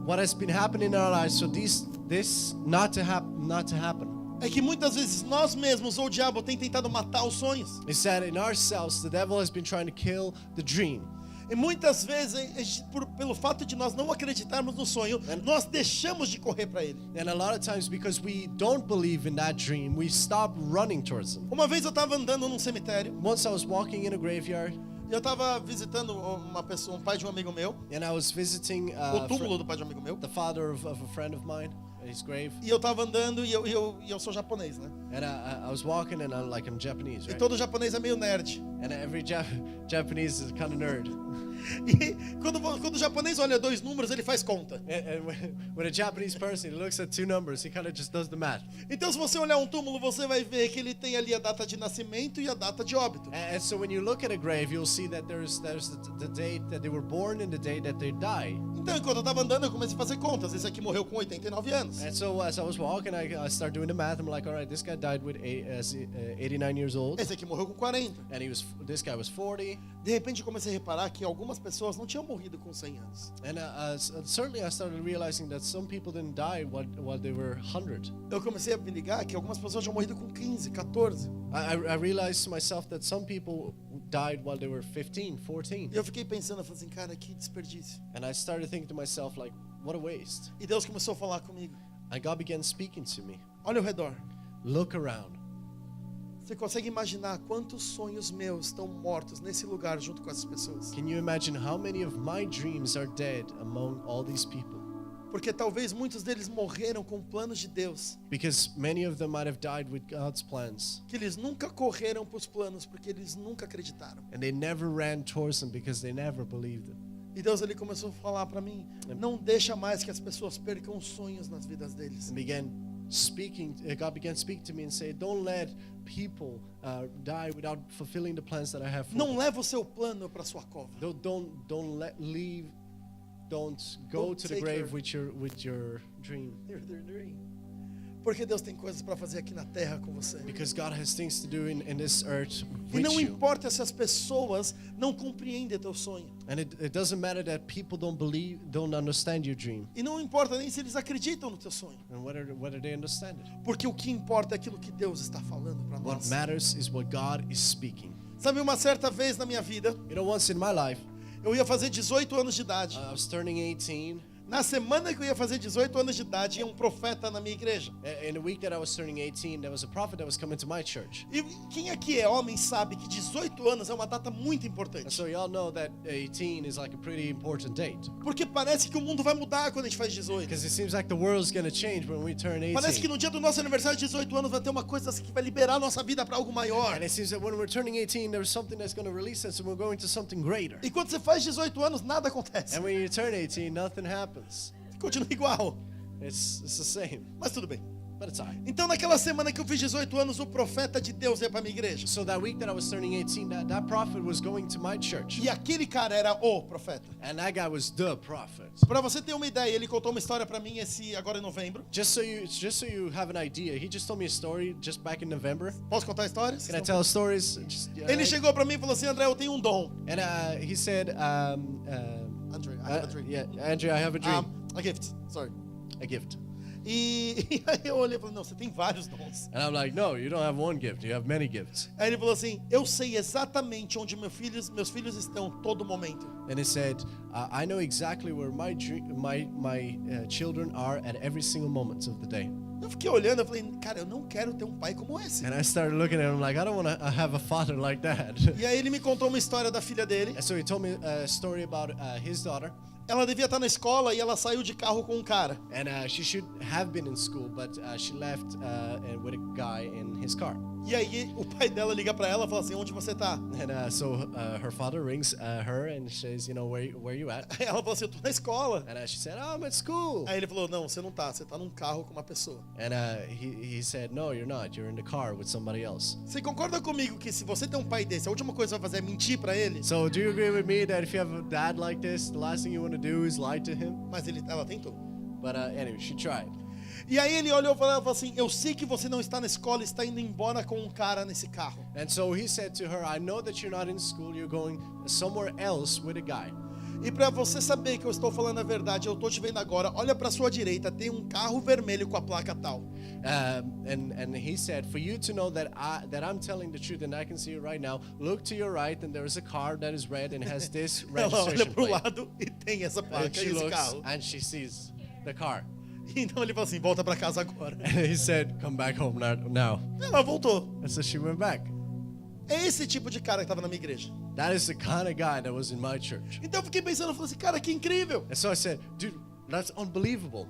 what has been happening in our lives, so this not to happen, É que muitas vezes nós mesmos ou o diabo tem tentado matar os sonhos. is that in ourselves the devil has been trying to kill the dream. E muitas vezes, pelo fato de nós não acreditarmos no sonho, nós deixamos de correr para ele. And a lot of times because we don't believe in that dream, we stop running towards him. Uma vez eu estava andando num cemitério, Once I was walking in a graveyard e eu estava visitando uma pessoa, um pai de um amigo meu, and I was visiting o túmulo do pai de um amigo meu. the father of a friend of mine, his grave. E eu estava andando e eu sou japonês, né? And I was walking and I'm Japanese, E right? todo japonês é meio nerd. And every Japanese is kind of nerd. E quando o japonês olha dois números, ele faz conta. And when a Japanese person looks at two numbers, he kind of just does the math. Então se você olhar um túmulo, você vai ver que ele tem ali a data de nascimento e a data de óbito. And so when you look at a grave, you'll see that there's the date that they were born and the date that they died. Então enquanto eu estava andando, eu comecei a fazer contas. Esse aqui morreu com 89 anos. And so as I was walking, I started doing the math. I'm like, all right, this guy died with 89 years old, Esse aqui morreu com 40. and this guy was 40. De repente eu comecei a reparar que algumas pessoas não tinham morrido com 100 anos. And certainly I started realizing that some people didn't die while they were 100. Eu comecei a me ligar que algumas pessoas tinham morrido com 15, 14. I realized to myself that some people died while they were 15, 14. E eu fiquei pensando, eu falei assim, cara, que desperdício. And I started thinking to myself, like, what a waste. E Deus começou a falar comigo. And God began speaking to me. Olha ao redor. Look around. Você consegue imaginar quantos sonhos meus estão mortos nesse lugar junto com essas pessoas? Can you imagine how many of my dreams are dead among all these people? Porque talvez muitos deles morreram com planos de Deus. Because many of them might have died with God's plans. Que eles nunca correram para os planos porque eles nunca acreditaram. And they never ran towards them because they never believed them. E Deus ele começou a falar para mim, não deixa mais que as pessoas percam os sonhos nas vidas deles. And God began speaking to me and say, don't let people die without fulfilling the plans that I have for Não them. leva o seu plano para sua cova. Don't go Don't to the take grave your- with your dream. Porque Deus tem coisas para fazer aqui na terra com você. Because God has things to do in this earth E with não you. importa se as pessoas não compreendem teu sonho. And it doesn't matter that people don't understand your dream. E não importa nem se eles acreditam no teu sonho. And whether they understand it. Porque o que importa é aquilo que Deus está falando para What nós. matters is what God is speaking. Sabe, uma certa vez na minha vida, You know, once in my life, eu ia fazer 18 anos de idade. I was turning 18. Na semana que eu ia fazer 18 anos de idade, ia um profeta na minha igreja. In the week that I was turning 18, there was a prophet that was coming to my church. E quem aqui é homem sabe que 18 anos é uma data muito And importante. so y'all know that 18 is like a pretty important date. Porque parece que o mundo vai mudar quando a gente faz 18. Because it seems like the world's going to change when we turn Parece que 18. no dia do nosso aniversário de 18 anos vai ter uma coisa que vai liberar a nossa vida para algo maior. And it seems that when we're turning 18, there's something that's going to release us and we're going to something greater. E quando você faz 18 anos, nada acontece. And when you turn 18, nothing happens. Continua igual. It's the same, Mas tudo bem. but it's all right. Então naquela semana que eu fiz 18 anos, o profeta de Deus ia para minha igreja. So that week that I was turning 18, that prophet was going to my church. E aquele cara era o profeta. And that guy was the prophet. Para você ter uma ideia, ele contou uma história para mim agora em novembro. Just so you have an idea, he just told me a story just back in November. Posso contar histórias? Can I tell stories? Ele chegou para mim e falou assim: André, eu tenho um dom. And he said, André, I have a dream. yeah, Andrew, I have a dream, A gift. Sorry. a gift. E aí eu olhei e falei: não, você tem vários dons. And I'm like, no, you don't have one gift, you have many gifts. Aí ele falou assim: eu sei exatamente onde meus filhos estão todo momento. And he said, I know exactly where my children are at every single moment of the day. Eu fiquei olhando, eu falei: cara, eu não quero ter um pai como esse. And I started looking at him like, I don't want to have a father like that. E aí ele me contou uma história da filha dele. And so he told me a story about his daughter. Ela devia estar na escola e ela saiu de carro com um cara. And she should have been in school, but she left with a guy, and his car. E aí o pai dela liga pra ela e fala assim, onde você tá? And so her father rings her and says, where you at? Aí ela falou assim, eu tô na escola. And she said, I'm at school. Aí ele falou, não, você não tá, você tá num carro com uma pessoa. And he said, no, you're not. You're in the car with somebody else. Você concorda comigo que se você tem um pai desse, a última coisa que você vai fazer é mentir pra ele? So do you agree with me that if you have a dad like this, the last thing you want to do is lie to him? Mas ela tentou. But anyway, she tried. E aí ele olhou e falou assim, eu sei que você não está na escola, está indo embora com um cara nesse carro. And so he said to her, I know that you're not in school, you're going somewhere else with a guy. E pra você saber que eu estou falando a verdade, eu tô te vendo agora, olha pra sua direita, tem um carro vermelho com a placa tal. And he said, for you to know that I'm telling the truth and I can see it right now, look to your right and there is a car that is red and has this Ela olha registration pro plate. lado e tem essa And placa she e esse looks carro. and she sees the car. Então ele falou assim, volta pra casa agora. And he said, come back home now. Ela voltou. And so she went back. É esse tipo de cara que tava na minha igreja. That is the kind of guy that was in my church. Então eu fiquei pensando, eu falei assim, cara, que incrível. And so I said, dude, that's unbelievable.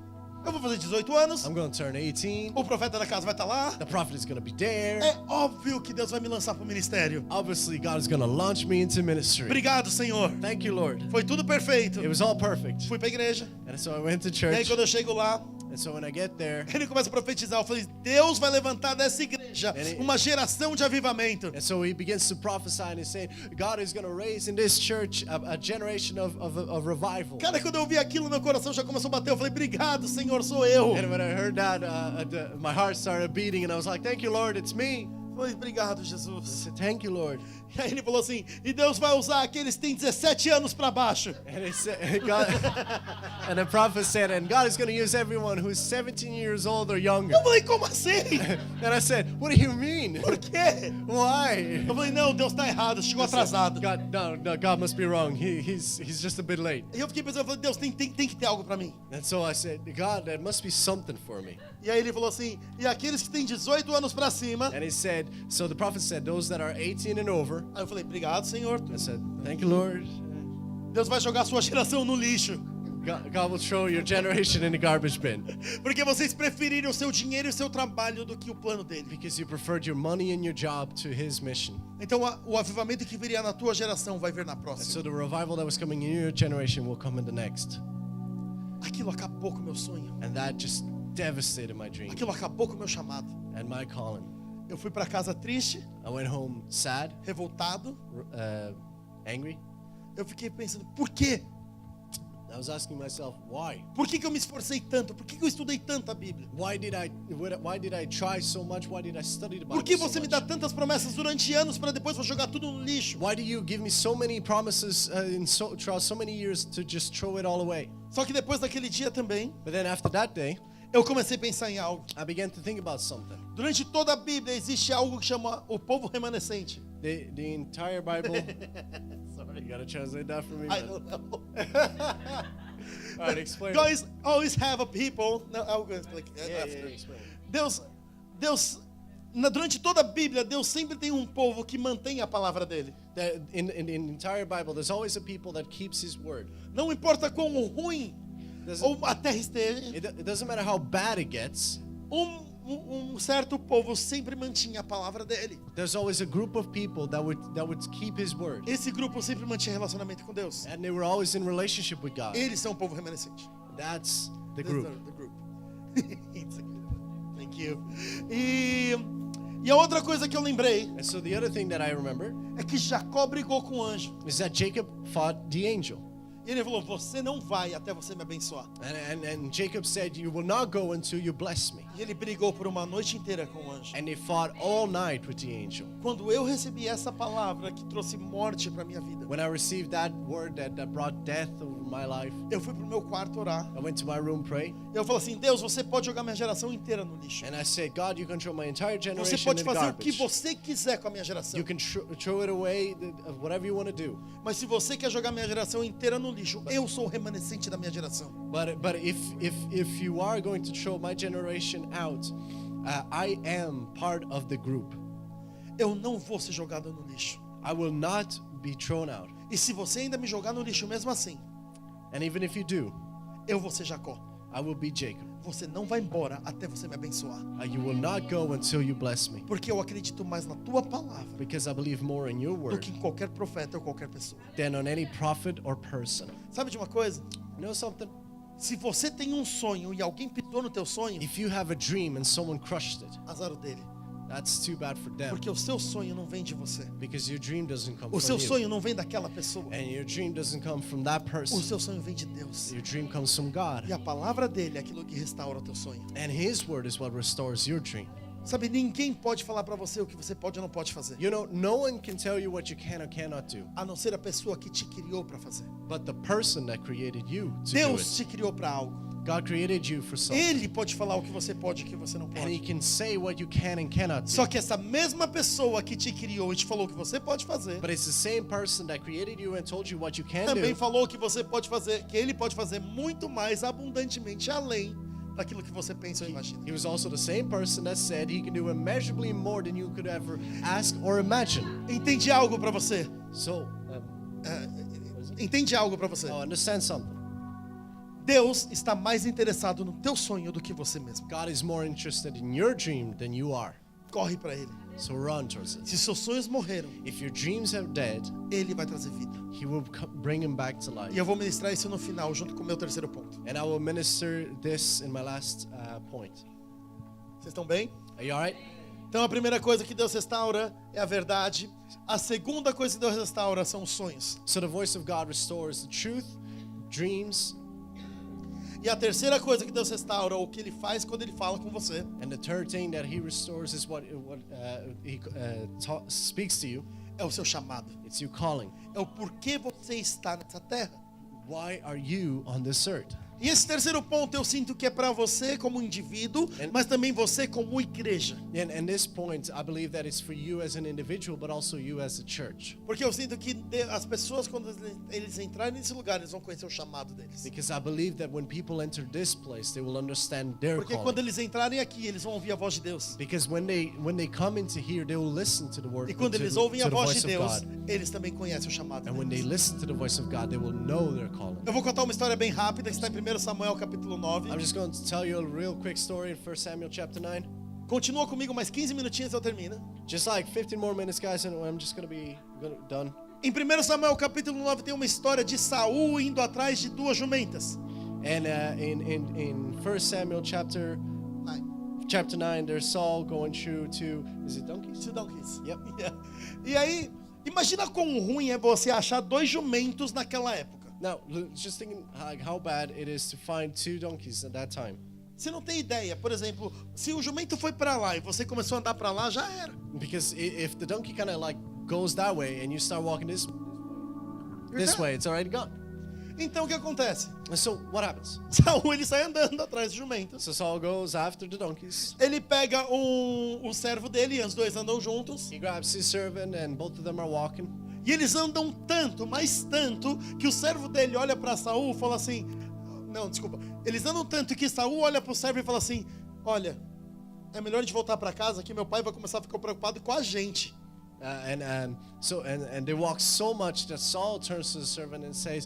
Eu vou fazer 18 anos, I'm going to turn 18. o profeta da casa vai estar lá. The prophet is going to be there. É óbvio que Deus vai me lançar pro ministério. Obviously, God is going to launch me into ministry. Obrigado, Senhor. Thank you, Lord. Foi tudo perfeito. It was all perfect. Fui pra igreja. And so I went to E aí church. quando eu chego lá, And so when I get there, ele começa a profetizar. Eu falei, Deus vai levantar dessa igreja uma geração de avivamento. and so he begins to prophesy and he's saying, God is going to raise in this church a generation of revival. Cara, quando eu vi aquilo, meu coração já começou a bater. Eu falei, obrigado, Senhor, sou eu. And when I heard that, my heart started beating and I was like, thank you, Lord, it's me. Eu falei, obrigado, I Jesus. said, thank you, Lord. E aí ele falou assim, e Deus vai usar aqueles que têm 17 anos pra baixo. And he said, God, and the prophet said, and God is going to use everyone who's 17 years old or younger. Eu falei, como assim? And I said, what do you mean? Por quê? Why? Eu falei, não, Deus tá errado, chegou atrasado. God, no, God must be wrong. He's just a bit late. E eu fiquei pensando, eu falei, Deus, tem que ter algo pra mim. And so I said, God, there must be something for me. E aí ele falou assim, e aqueles que têm 18 anos pra cima. And he said, so the prophet said, those that are 18 and over. Aí eu falei, obrigado, Senhor. I said, thank you, Lord. Deus vai jogar a sua geração no lixo. God will throw your generation in the garbage bin Porque vocês preferiram o seu dinheiro e o seu trabalho do que o plano dele. because you preferred your money and your job to his mission. Então o avivamento que viria na tua geração vai vir na And próxima. so the revival that was coming in your generation will come in the next. Aquilo acabou com o meu sonho. And that just devastated my dream Aquilo acabou com o meu chamado. and my calling. Eu fui pra casa triste, I went home sad, revoltado. angry. Eu fiquei pensando, por quê? I was asking myself, why? Por que eu me esforcei tanto? Por que eu estudei tanto a Bíblia? Why did I try so much? Why did I study the Bible Por que so você me much? dá tantas promessas durante anos para depois vou jogar tudo no lixo? Why do you give me so many promises throughout so many years to just throw it all away? Só que depois daquele dia também, But then after that day, eu comecei a pensar em algo. I began to think about something. Durante toda a Bíblia existe algo que chama o povo remanescente. The entire Bible. Sorry, You gotta translate that for me. I man. don't know. All right, explain. it. Guys always have a people. No, I'll go explain Yeah, after. explain. Deus, durante toda a Bíblia, Deus sempre tem um povo que mantém a palavra dele. In the entire Bible, there's always a people that keeps His word. Não importa quão ruim ou a terra esteja, It doesn't matter how bad it gets. um certo povo sempre mantinha a palavra dele. There's always a group of people that would keep His word, Esse grupo sempre mantinha relacionamento com Deus. and they were always in relationship with God. Eles são o povo remanescente. That's the This is group. the group. It's a good one. Thank you. E a outra coisa que eu lembrei And so the other thing that I remember é que Jacó brigou com o anjo. is that Jacob fought the angel. E ele falou: você não vai até você me abençoar. And Jacob said, you will not go until you bless me. E ele brigou por uma noite inteira com o anjo. And they fought all night with the angel. Quando eu recebi essa palavra que trouxe morte para minha vida, When I received that word that brought death over my life, eu fui pro meu quarto orar. I went to my room, pray, Eu falei assim: Deus, você pode jogar minha geração inteira no lixo. and I said, God, you control my entire Você generation pode in the fazer o que garbage. você quiser com a minha geração. You can throw it away, whatever you want to do. Mas se você quer jogar minha geração inteira no lixo, eu sou o remanescente da minha geração. But if you are going to throw my generation out, I am part of the group. Eu não vou ser jogado no lixo. I will not be thrown out. E se você ainda me jogar no lixo mesmo assim, And even if you do, eu vou ser Jacó. I will be Jacob. Você não vai embora até você me abençoar. You will not go until you bless me. Porque eu acredito mais na tua palavra Because I believe more in your do word que em qualquer profeta ou qualquer pessoa. than on any prophet or person. Sabe de uma coisa? You know something? Se você tem um sonho e alguém pisou no teu sonho, If you have a dream and someone crushed it, azar o dele. that's too bad for them. Porque o seu sonho não vem de você. Because your dream doesn't come O from seu you. sonho não vem daquela pessoa. And your dream doesn't come from that O person. seu sonho vem de Deus. Your dream comes from God. E a palavra dele é aquilo que restaura o teu sonho. And His word is what restores your dream. Sabe, ninguém pode falar pra você o que você pode ou não pode fazer. You know, no one can tell you what you can or cannot do, A não ser a pessoa que te criou pra fazer. but the person that created you to do Deus it. te criou pra algo. God created you for something. Ele pode falar o que você pode e o que você não And He pode. can say what you can and cannot do. Só que essa mesma pessoa que te criou e te falou o que você pode fazer, But it's the same person that created you and told you what you can também do. falou que você pode fazer, que ele pode fazer muito mais abundantemente além daquilo que você pensa ou imagina. He was also the same person that said He can do immeasurably more than you could ever ask or imagine. Entende algo pra você? So, Entende algo pra você? understand something. Deus está mais interessado no teu sonho do que você mesmo. God is more interested in your dream than you are. Corre pra ele. So run towards it. Se seus sonhos morreram, If your dreams are dead, ele vai trazer vida. He will bring them back to life. E eu vou ministrar isso no final, junto com o meu terceiro ponto. And I will minister this in my last point. Vocês estão bem? Are you alright? Então a primeira coisa que Deus restaura é a verdade. A segunda coisa que Deus restaura são os sonhos. So the voice of God restores the truth, dreams, E a terceira coisa que Deus restaura, o que Ele faz quando Ele fala com você, and the third thing that He restores is what He speaks to you. é o seu chamado. It's you calling. É o porquê você está nessa terra. Why are you on this earth? E esse terceiro ponto eu sinto que é para você como indivíduo, mas também você como igreja. And this point, I believe that it's for you as an individual, but also you as a church. Porque eu sinto que as pessoas, quando eles entrarem nesse lugar, eles vão conhecer o chamado deles. Because I believe that when people enter this place, they will understand their Porque quando calling. eles entrarem aqui, eles vão ouvir a voz de Deus. Because when they come into here, they will listen to the word, E quando to eles ouvem a the voz voice de of Deus, God. eles também conhecem o chamado And when they deles. listen to the voice of God, they will know their calling. Eu vou contar uma história bem rápida que está em 1 Samuel capítulo 9. I'm just going to tell you a real quick story in 1 Samuel chapter 9. Continua comigo mais 15 minutinhos e eu termino. Just like 15 more minutes, guys, and I'm just going to be done. Em 1 Samuel capítulo 9 tem uma história de Saul indo atrás de duas jumentas. And in 1 Samuel chapter 9, there's Saul going through is it donkeys? Two donkeys. Yep. Yeah. E aí, imagina quão ruim é você achar dois jumentos naquela época. Now, just thinking like how bad it is to find 2 donkeys at that time. Você não tem ideia. Por exemplo, se o jumento foi para lá e você começou a andar para lá, já era. Because if the donkey kind of like goes that way and you start walking this dead. way, it's already gone. Então o que acontece? And so what happens? Saul ele sai andando atrás dos jumentos. So Saul goes after the donkeys. Ele pega o servo dele e os dois andam juntos. He grabs his servant and both of them are walking. E eles andam tanto, mas tanto, que o servo dele olha para Saul e fala assim... Não, desculpa. Eles andam tanto que Saul olha para o servo e fala assim... Olha, é melhor a gente voltar para casa que meu pai vai começar a ficar preocupado com a gente. And they walk so much that Saul turns to the servant and says,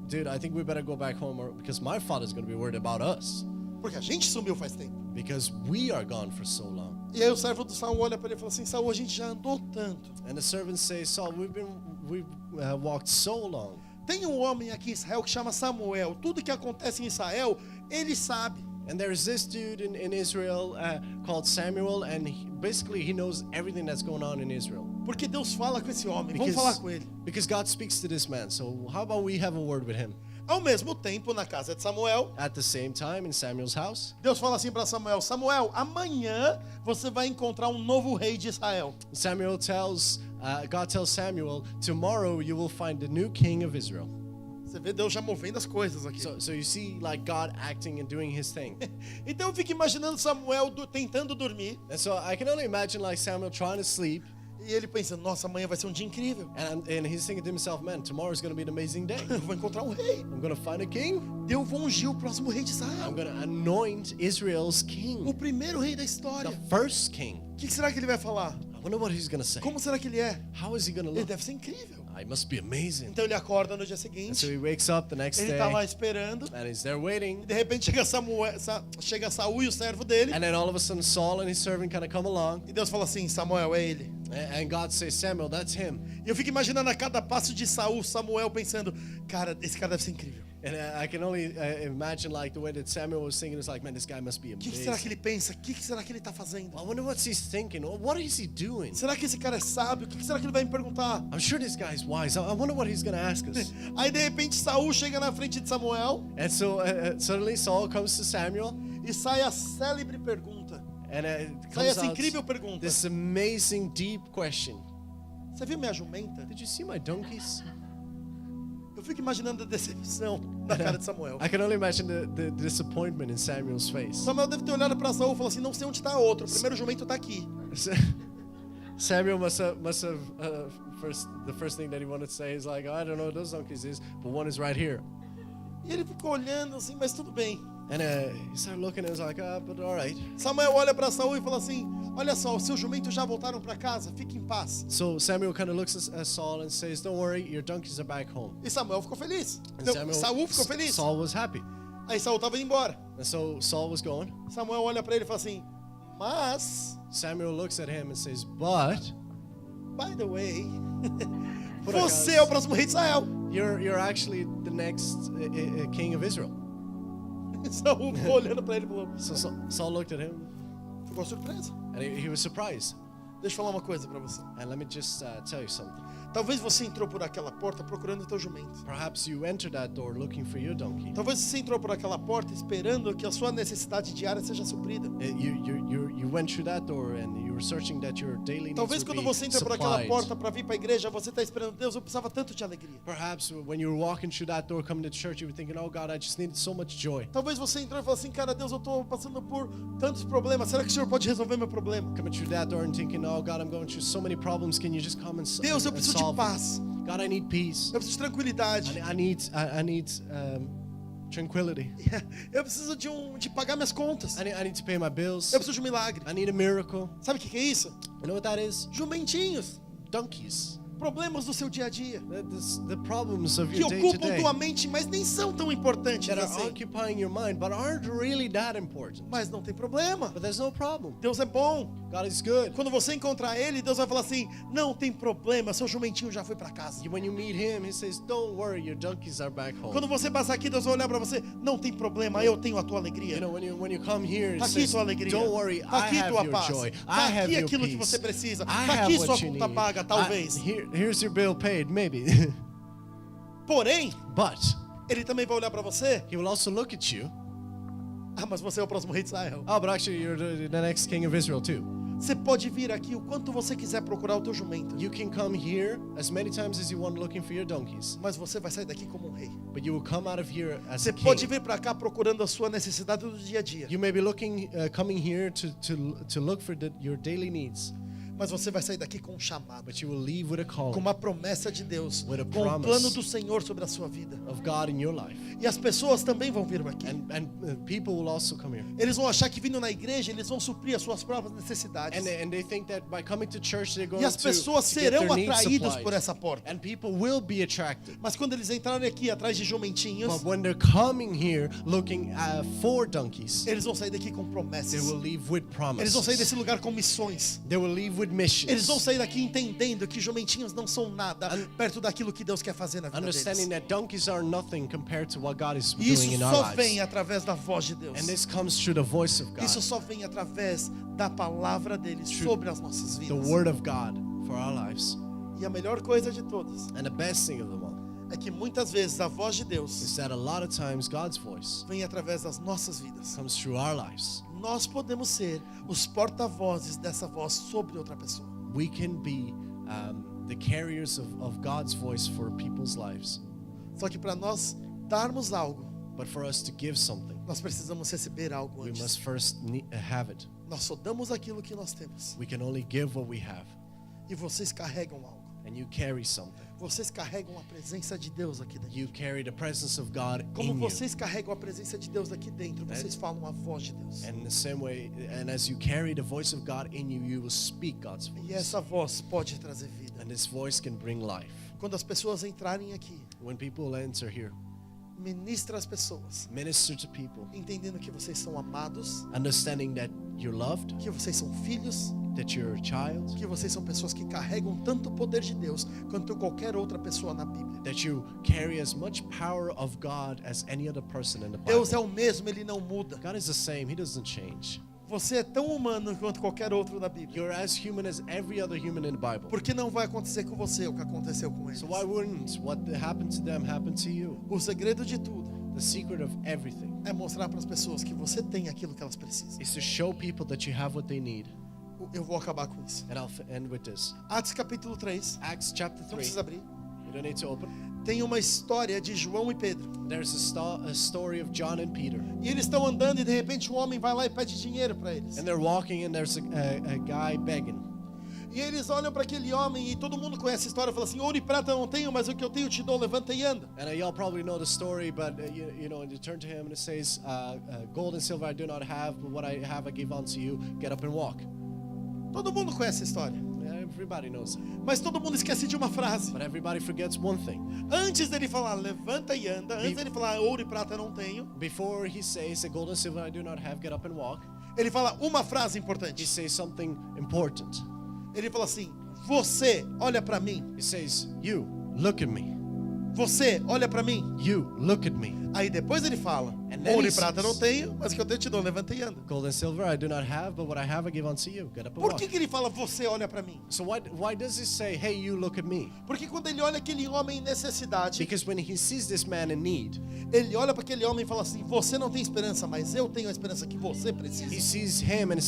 dude, I think we better go back home because my father's going to be worried about us. Porque a gente sumiu faz tempo. Because we are gone for so long. E aí o servo do Saul olha para ele e fala assim... Saul, a gente já andou tanto. And the servant says, Saul, we've walked so long. Tem um homem aqui em Israel que chama Samuel. Tudo que acontece em Israel, ele sabe. And there's this dude in Israel called Samuel, and basically he knows everything that's going on in Israel. Porque Deus fala com esse homem. Vamos falar com ele. Because God speaks to this man. So how about we have a word with him? Ao mesmo tempo, na casa de Samuel, At the same time, in Samuel's house, Deus fala assim para Samuel: Samuel, amanhã você vai encontrar um novo rei de Israel. God tells Samuel, tomorrow you will find the new king of Israel. Você vê Deus já movendo as coisas aqui. So you see like God acting and doing his thing. Então eu fico imaginando Samuel tentando dormir. And so I can only imagine like Samuel trying to sleep. E ele pensando, nossa, amanhã vai ser um dia incrível. And he's thinking to himself, man, tomorrow's going to be an amazing day. Eu vou encontrar um rei. I'm going to find a king. Eu vou ungir o próximo rei de Israel. I'm going to anoint Israel's O king. primeiro rei da The história. first king. O que será que ele vai falar? I wonder what he's going to say. Como será que ele é? How is he going to Ele look? deve ser incrível. It must be amazing. Então ele acorda no dia And so seguinte, he wakes up the next ele day, tá lá esperando, and he's there waiting. e de repente chega Saul e o servo dele, And then all of a sudden, Saul and his servant kind of come along, e Deus fala assim, Samuel, é ele. and God says, Samuel, that's him. E eu fico imaginando a cada passo de Saul, Samuel pensando, cara, esse cara deve ser incrível. And I can only imagine like the way that Samuel was singing. It's like, man, this guy must be O que será que amazing. ele pensa? O que será que ele tá fazendo? I wonder what he's thinking. What is he doing? Será que esse cara é sábio? O que será que ele vai me perguntar? I'm sure this guy's wise. I wonder what he's going to ask us. Aí de repente Saul chega na frente de Samuel And so suddenly Saul comes to Samuel, e sai a célebre pergunta. and it Sai comes essa out incrível pergunta. this amazing, deep question. Você viu minha jumenta? Did you see my donkeys? Eu fico imaginando a decepção na cara de Samuel. I can only imagine the disappointment in Samuel's face. Samuel deve ter olhado para Saul e falado assim, não sei onde está a outra. O primeiro jumento está aqui. Samuel must have the first thing that he wanted to say is like, I don't know what those donkeys is, but one is right here. E ele ficou olhando assim, mas tudo bem. And he started looking and was like, but all right. Samuel olha para Saul e fala assim, olha só, os seus jumentos já voltaram para casa, fique em paz. So Samuel kind of looks at Saul and says, don't worry, your donkeys are back home. E Samuel ficou feliz. And Não, Saul ficou feliz. Saul was happy. Aí Saul estava indo embora. And so Saul was going. Samuel olha para ele e fala assim, mas, Samuel looks at him and says, but by the way, Por você acaso- é o próximo rei de Israel. you're actually the next king of Israel. Saul ficou olhando para ele e falou, So Saul looked at him ficou surpreso. and he was surprised. Deixa eu falar uma coisa para você. And let me just tell you something. Talvez você entrou por aquela porta procurando o teu jumento. Perhaps you entered that door looking for your donkey. Talvez você entrou por aquela porta esperando que a sua necessidade diária seja suprida. You went through that door and you were searching that your daily needs Talvez would quando be você entra por aquela supplied. porta para vir para a igreja, você está esperando, Deus, eu precisava tanto de alegria. Perhaps when you were walking through that door coming to church, you were thinking, oh God, I just needed so much joy. Talvez você entrou e falou assim, cara, Deus, eu estou passando por tantos problemas. Será que o Senhor pode resolver meu problema? Coming through that door and thinking, oh God, I'm going through so many problems. Can you just come and Deus, eu and preciso de solve them? paz. God, I need peace. Eu preciso de tranquilidade. I need tranquility. Eu preciso de pagar minhas contas. I need to pay my bills. Eu preciso de um milagre. I need a miracle. Sabe o que é isso? You know what that is? Jumentinhos. Donkeys. Problemas do seu dia a dia. The problems of Que your day to ocupam day tua mente, mas nem são tão importantes that are assim. occupying your mind, but aren't really that important. Mas não tem problema. But there's no problem. Deus é bom. God is good. Quando você encontrar Ele, Deus vai falar assim, não tem problema, seu jumentinho já foi para casa. When you meet Him, He says, "Don't worry, your donkeys are back home." Quando você passar aqui, Deus vai olhar para você, não tem problema, eu tenho a tua alegria. You know, when you come here, He Tá aqui says, tua alegria. "Don't worry, Tá I aqui have tua your paz. joy. Tá I have aqui your aquilo que peace. você precisa. I Tá have aqui sua what you conta need. paga, talvez. Here's your bill paid, maybe." Porém, But Ele também vai olhar para você. He will also look at you. Ah, mas você é o próximo rei de Israel. Oh, but actually, you're the next king of Israel too. Você pode vir aqui o quanto você quiser procurar o teu jumento. You can come here as many times as you want looking for your donkeys, Mas você vai sair daqui como um rei. but you will come out of here as Você a pode king. vir para cá procurando a sua necessidade do dia a dia. You may be coming here to look for your daily needs, Mas você vai sair daqui com um chamado, but you will leave with a com call uma promessa de Deus, With a com um promise. plano do Senhor sobre a sua vida. of God in your life. E as pessoas também vão vir aqui. And people will also come here. Eles vão achar que vindo na igreja eles vão suprir as suas próprias necessidades. And they think that by coming to church they're going E as pessoas to get serão their needs atraídos supplied. por essa porta. And people will be attracted. Mas quando eles entrarem aqui atrás de jumentinhos, But when they're coming here looking for donkeys, eles vão sair daqui com they promessas. will leave with Eles vão sair promises. desse lugar com missões. They will leave with missions. Eles vão sair daqui entendendo que jumentinhos não são nada perto daquilo que Deus quer fazer na vida Understanding deles. that donkeys are nothing compared to what God is E isso doing in our só lives. vem através da voz de Deus. And this comes through the voice of God, Isso só vem através da palavra dele sobre as nossas the vidas. word of God for our lives. E a melhor coisa de todas And the best thing of them all é que muitas vezes a voz de Deus is that a lot of times God's voice vem através das nossas vidas. comes through our lives. Nós podemos ser os porta-vozes dessa voz sobre outra pessoa. We can be the carriers of God's voice for people's lives. Só que para nós darmos algo, But for us to give something, nós precisamos receber algo we antes. must first have it. Nós só damos aquilo que nós temos. We can only give what we have. E vocês carregam algo. and you carry something. Vocês carregam a presença de Deus aqui dentro. You carry the presence of God Como in you. vocês carregam a presença de Deus aqui dentro, vocês falam a voz de Deus. And in the same way, and as you carry the voice of God in you, you will speak God's E voice. essa voz pode trazer vida. And this voice can bring life. Quando as pessoas entrarem aqui, When people enter here, ministra as pessoas, minister to people, entendendo que vocês são amados, understanding that you're loved, que vocês são filhos, that you're a child, que vocês são pessoas que carregam tanto o poder de Deus quanto qualquer outra pessoa na Bíblia. that you carry as much power of God as any other person in the Bible. Deus é o mesmo, Ele não muda. God is the same. He doesn't change. Você é tão humano quanto qualquer outro na Bíblia. You're as human as every other human in the Bible. Por que não vai acontecer com você o que aconteceu com eles? So why wouldn't what happened to them happen to you? O segredo de tudo The secret of everything é mostrar para as pessoas que você tem aquilo que elas precisam. is to show people that you have what they need. Eu vou acabar com isso. And I'll end with this. Atos capítulo 3, Acts chapter não 3. precisa abrir. You don't need to open. Tem uma história de João e Pedro. There's a story of John and Peter. E eles estão andando e de repente um homem vai lá e pede dinheiro para eles. And they're walking and there's a guy begging. E eles olham para aquele homem e todo mundo conhece a história e fala assim: ouro e prata eu não tenho, mas o que eu tenho eu te dou, levanta e anda. And y'all probably know the story, but you know, and you turn to him and it says, gold and silver I do not have, but what I have I give unto you. Get up and walk. Todo mundo conhece a história. Everybody knows it. Mas todo mundo esquece de uma frase. But everybody forgets one thing. Antes dele falar levanta e anda, antes dele falar ouro e prata eu não tenho, Before he says, the gold and silver I do not have, get up and walk, ele fala uma frase he importante. says something important. Ele fala assim: você olha para mim. He says, you, look at me. Você olha para mim. You, look at me. Aí depois ele fala: And then ouro he e prata eu não says- tenho, mas o que eu tenho eu te dou, levanta e anda. Gold and silver I do not have, but what I have I give unto you. Get up and Por walk. que ele fala você olha para mim? So why does he say, hey, you look at me? Porque quando ele olha aquele homem em necessidade, Because when he sees this man in need, ele olha para aquele homem e fala assim: você não tem esperança, mas eu tenho a esperança que você he precisa. sees him and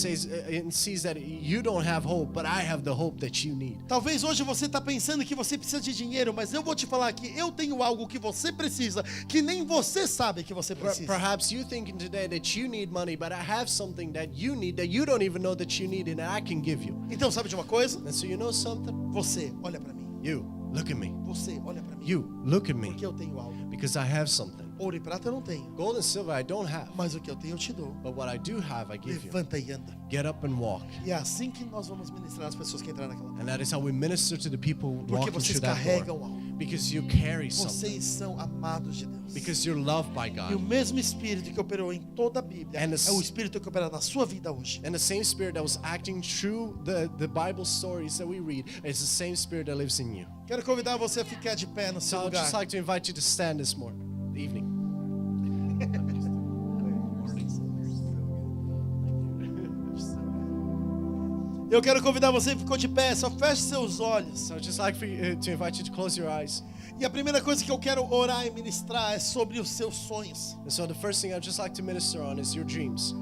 sees that you don't have hope, but I have the hope that you need. Talvez hoje você está pensando que você precisa de dinheiro, mas eu vou te falar que eu tenho algo que você precisa, que nem você sabe que você precisa. Perhaps you thinking today that you need money, but I have something that you need that you don't even know that you need and I can give you. Então sabe de uma coisa? And so you know something? Você olha para mim. You, look at me. Você olha para mim. You, look at me. Porque eu tenho algo. Because I have something. Ouro e prata eu não tenho, Gold and silver I don't have, mas o que eu tenho eu te dou. but what I do have I give you. Levanta e anda. Get up and walk. E é assim que nós vamos ministrar as pessoas que entraram naquela porta. And that is how we minister to the people Porque walking vocês through that carregam door. algo. Because you carry something. Vocês são amados de Deus. Because you're loved by E o God. mesmo Espírito que operou em toda a Bíblia And the- é o Espírito que opera na sua vida hoje. And the same spirit that was acting through the Bible stories that we read is the same spirit that lives in you. Quero convidar você a ficar de pé no So seu I'd just lugar. like to invite you to stand this evening. Eu quero convidar você que ficou de pé, só feche seus olhos. So I'd just like to invite you to close your eyes. E a primeira coisa que eu quero orar e ministrar é sobre os seus sonhos. And so the first thing I'd just like to minister on is your dreams.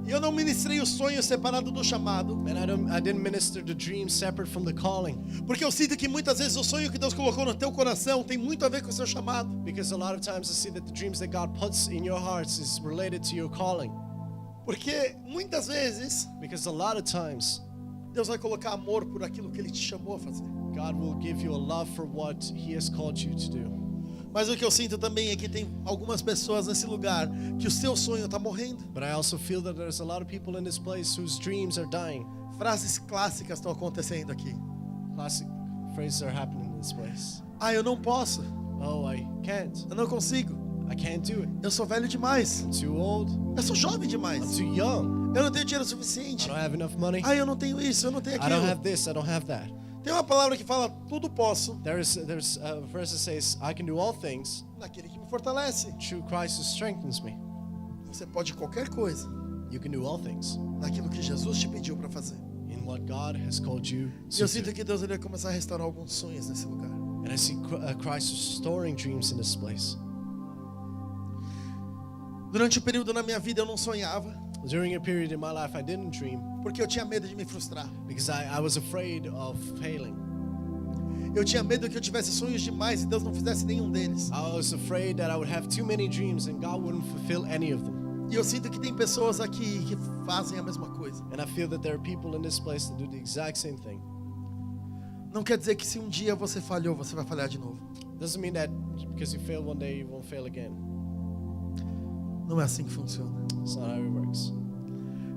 E eu não ministrei o sonho separado do chamado, And I didn't minister the dream separate from the calling. porque eu sinto que muitas vezes o sonho que Deus colocou no teu coração tem muito a ver com o seu chamado. Because a lot of times I see that the dreams that God puts in your hearts is related to your calling. Porque muitas vezes Because a lot of times Deus vai colocar amor por aquilo que Ele te chamou a fazer. God will give you a love for what He has called you to do. Mas o que eu sinto também é que tem algumas pessoas nesse lugar que o seu sonho está morrendo. But I also feel that there's a lot of people in this place whose dreams are dying. Frases clássicas estão acontecendo aqui. Classic phrases are happening in this place. Ah, eu não posso. Oh, I can't. Eu não consigo. I can't do it. Eu sou velho demais. I'm too old. Eu sou jovem I'm demais. too young. Eu não tenho dinheiro I suficiente. don't have enough money. Ah, eu não tenho isso, eu não tenho I don't have aquilo. this. I don't have that. Tem uma palavra que fala tudo posso There's a verse that says, I can do all things naquele que me fortalece. through Christ who strengthens me. Você pode qualquer coisa You can do all things naquilo que Jesus te pediu para fazer. in what God has called you E eu to sinto do. que Deus ele vai começar a restaurar alguns sonhos nesse lugar. And I see Christ restoring dreams in this place. Durante o período na minha vida eu não sonhava, During a period in my life, I didn't dream porque eu tinha medo de me frustrar. because I was afraid of failing. Eu tinha medo que eu tivesse sonhos demais e Deus não fizesse nenhum deles. I was afraid that I would have too many dreams and God wouldn't fulfill any of them. E eu sinto que tem pessoas aqui que fazem a mesma coisa. And I feel that there are people in this place that do the exact same thing. Não quer dizer que se um dia você falhou, você vai falhar de novo. Doesn't mean that because you failed one day, you won't fail again. Não é assim que funciona. It's not how it works.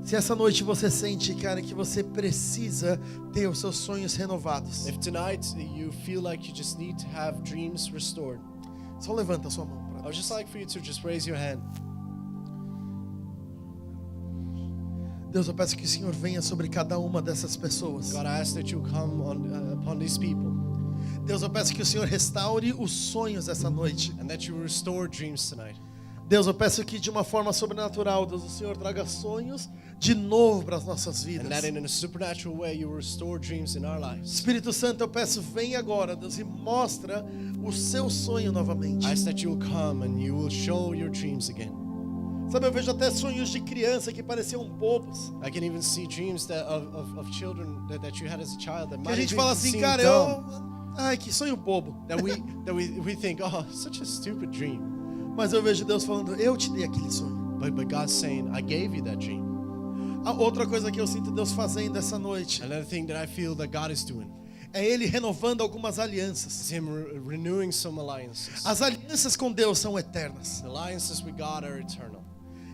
Se essa noite você sente, cara, que você precisa ter os seus sonhos renovados, If tonight you feel like you just need to have dreams restored, só levanta a sua mão para I would just Deus. like for you to just raise your hand. Deus, eu peço que o Senhor venha sobre cada uma dessas pessoas. God, I ask that you come upon these people Deus, eu peço que o Senhor restaure os sonhos essa noite. and that you restore dreams tonight. Deus, eu peço que de uma forma sobrenatural, Deus, o Senhor traga sonhos de novo para as nossas And vidas. that in a supernatural way you restore dreams in our lives. Espírito Santo, eu peço, vem agora, Deus, e mostra o seu sonho novamente. I ask that you will come and you will show your dreams again. Sabe, eu vejo até sonhos de criança que pareciam bobos. I can even see dreams of children that you had as a child that Que a might gente have fala even assim, seemed cara, dumb. ai, que sonho bobo. That we think, oh, such a stupid dream. Mas eu vejo Deus falando, eu te dei aquele sonho. But God's saying, I gave you that dream. A outra coisa que eu sinto Deus fazendo essa noite Another thing that I feel that God is doing é Ele renovando algumas is alianças. Him renewing some alliances. As alianças com Deus são eternas. The alliances with God are eternal.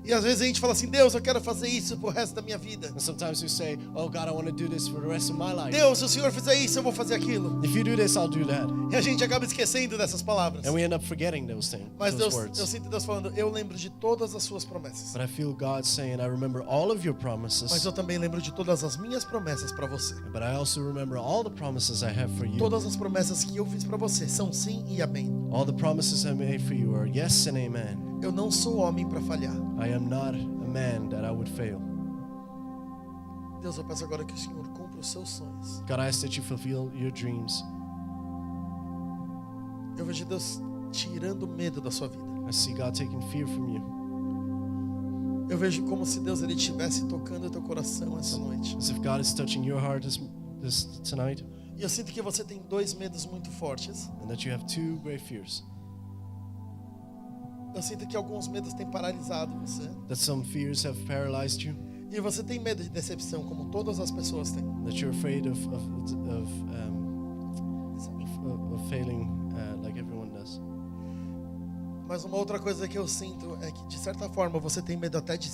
E às vezes a gente fala assim, Deus, eu quero fazer isso pro resto da minha vida. And sometimes we say, oh God, I want to do this for the rest of my life. Deus, se o Senhor fizer isso, eu vou fazer aquilo. If you do this, I'll do that. E a gente acaba esquecendo dessas palavras. And we end up forgetting those things, Mas those Deus, eu words. sinto Deus falando, eu lembro de todas as suas promessas. But I feel God saying, I remember all of your Mas promises, eu também lembro de todas as minhas promessas para você. but I also remember all the promises I have for you. Todas as promessas que eu fiz para você são sim e amém. All the promises I made for you are yes and amen. Eu não sou homem para falhar. I am not a man that I would fail. Deus, eu peço agora que o Senhor cumpra os seus sonhos. God, I ask that you fulfill your dreams. Eu vejo Deus tirando o medo da sua vida. I see God taking fear from you. Eu vejo como se Deus ele estivesse tocando o teu coração essa noite. As if God is touching your heart this tonight, E eu sinto que você tem dois medos muito fortes. and that you have two great fears. Eu sinto que alguns medos têm paralisado você. That some fears have paralyzed you. E você tem medo de decepção, como todas as pessoas têm. That you're afraid of failing like everyone does. Mas uma outra coisa que eu sinto é que, de certa forma, você tem medo até de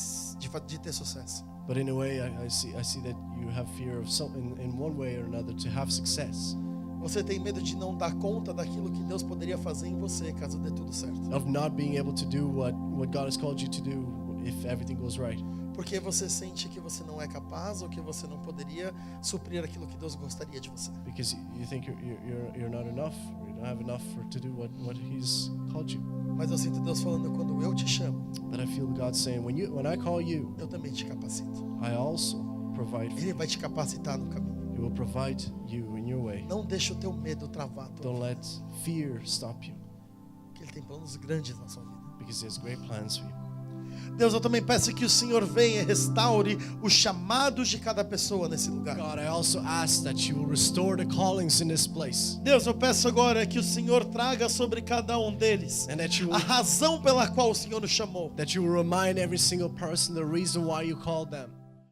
ter sucesso. But in a way, I see that you have fear of some in one way or another to have success. Você tem medo de não dar conta daquilo que Deus poderia fazer em você, caso dê tudo certo. Of not being able to do what God has called you to do if everything goes right. Porque você sente que você não é capaz ou que você não poderia suprir aquilo que Deus gostaria de você. Because you think you're not enough, or you don't have enough to do what He's called you. Mas eu sinto Deus falando, quando eu te chamo, But I feel God saying, when I call you, eu também te capacito. I also provide for Ele you. vai te capacitar no caminho. He will provide you in your way. Não deixe o teu medo travar a tua Don't vida, let fear stop you, porque Ele tem planos grandes na sua vida. because He has great plans for you. Deus, eu também peço que o Senhor venha e restaure os chamados de cada pessoa nesse lugar. God, I also ask that you will restore the callings in this place, Deus, eu peço agora que o Senhor traga sobre cada um deles and that you a will, razão pela qual o Senhor nos chamou. that you will remind every single person the reason why you called them.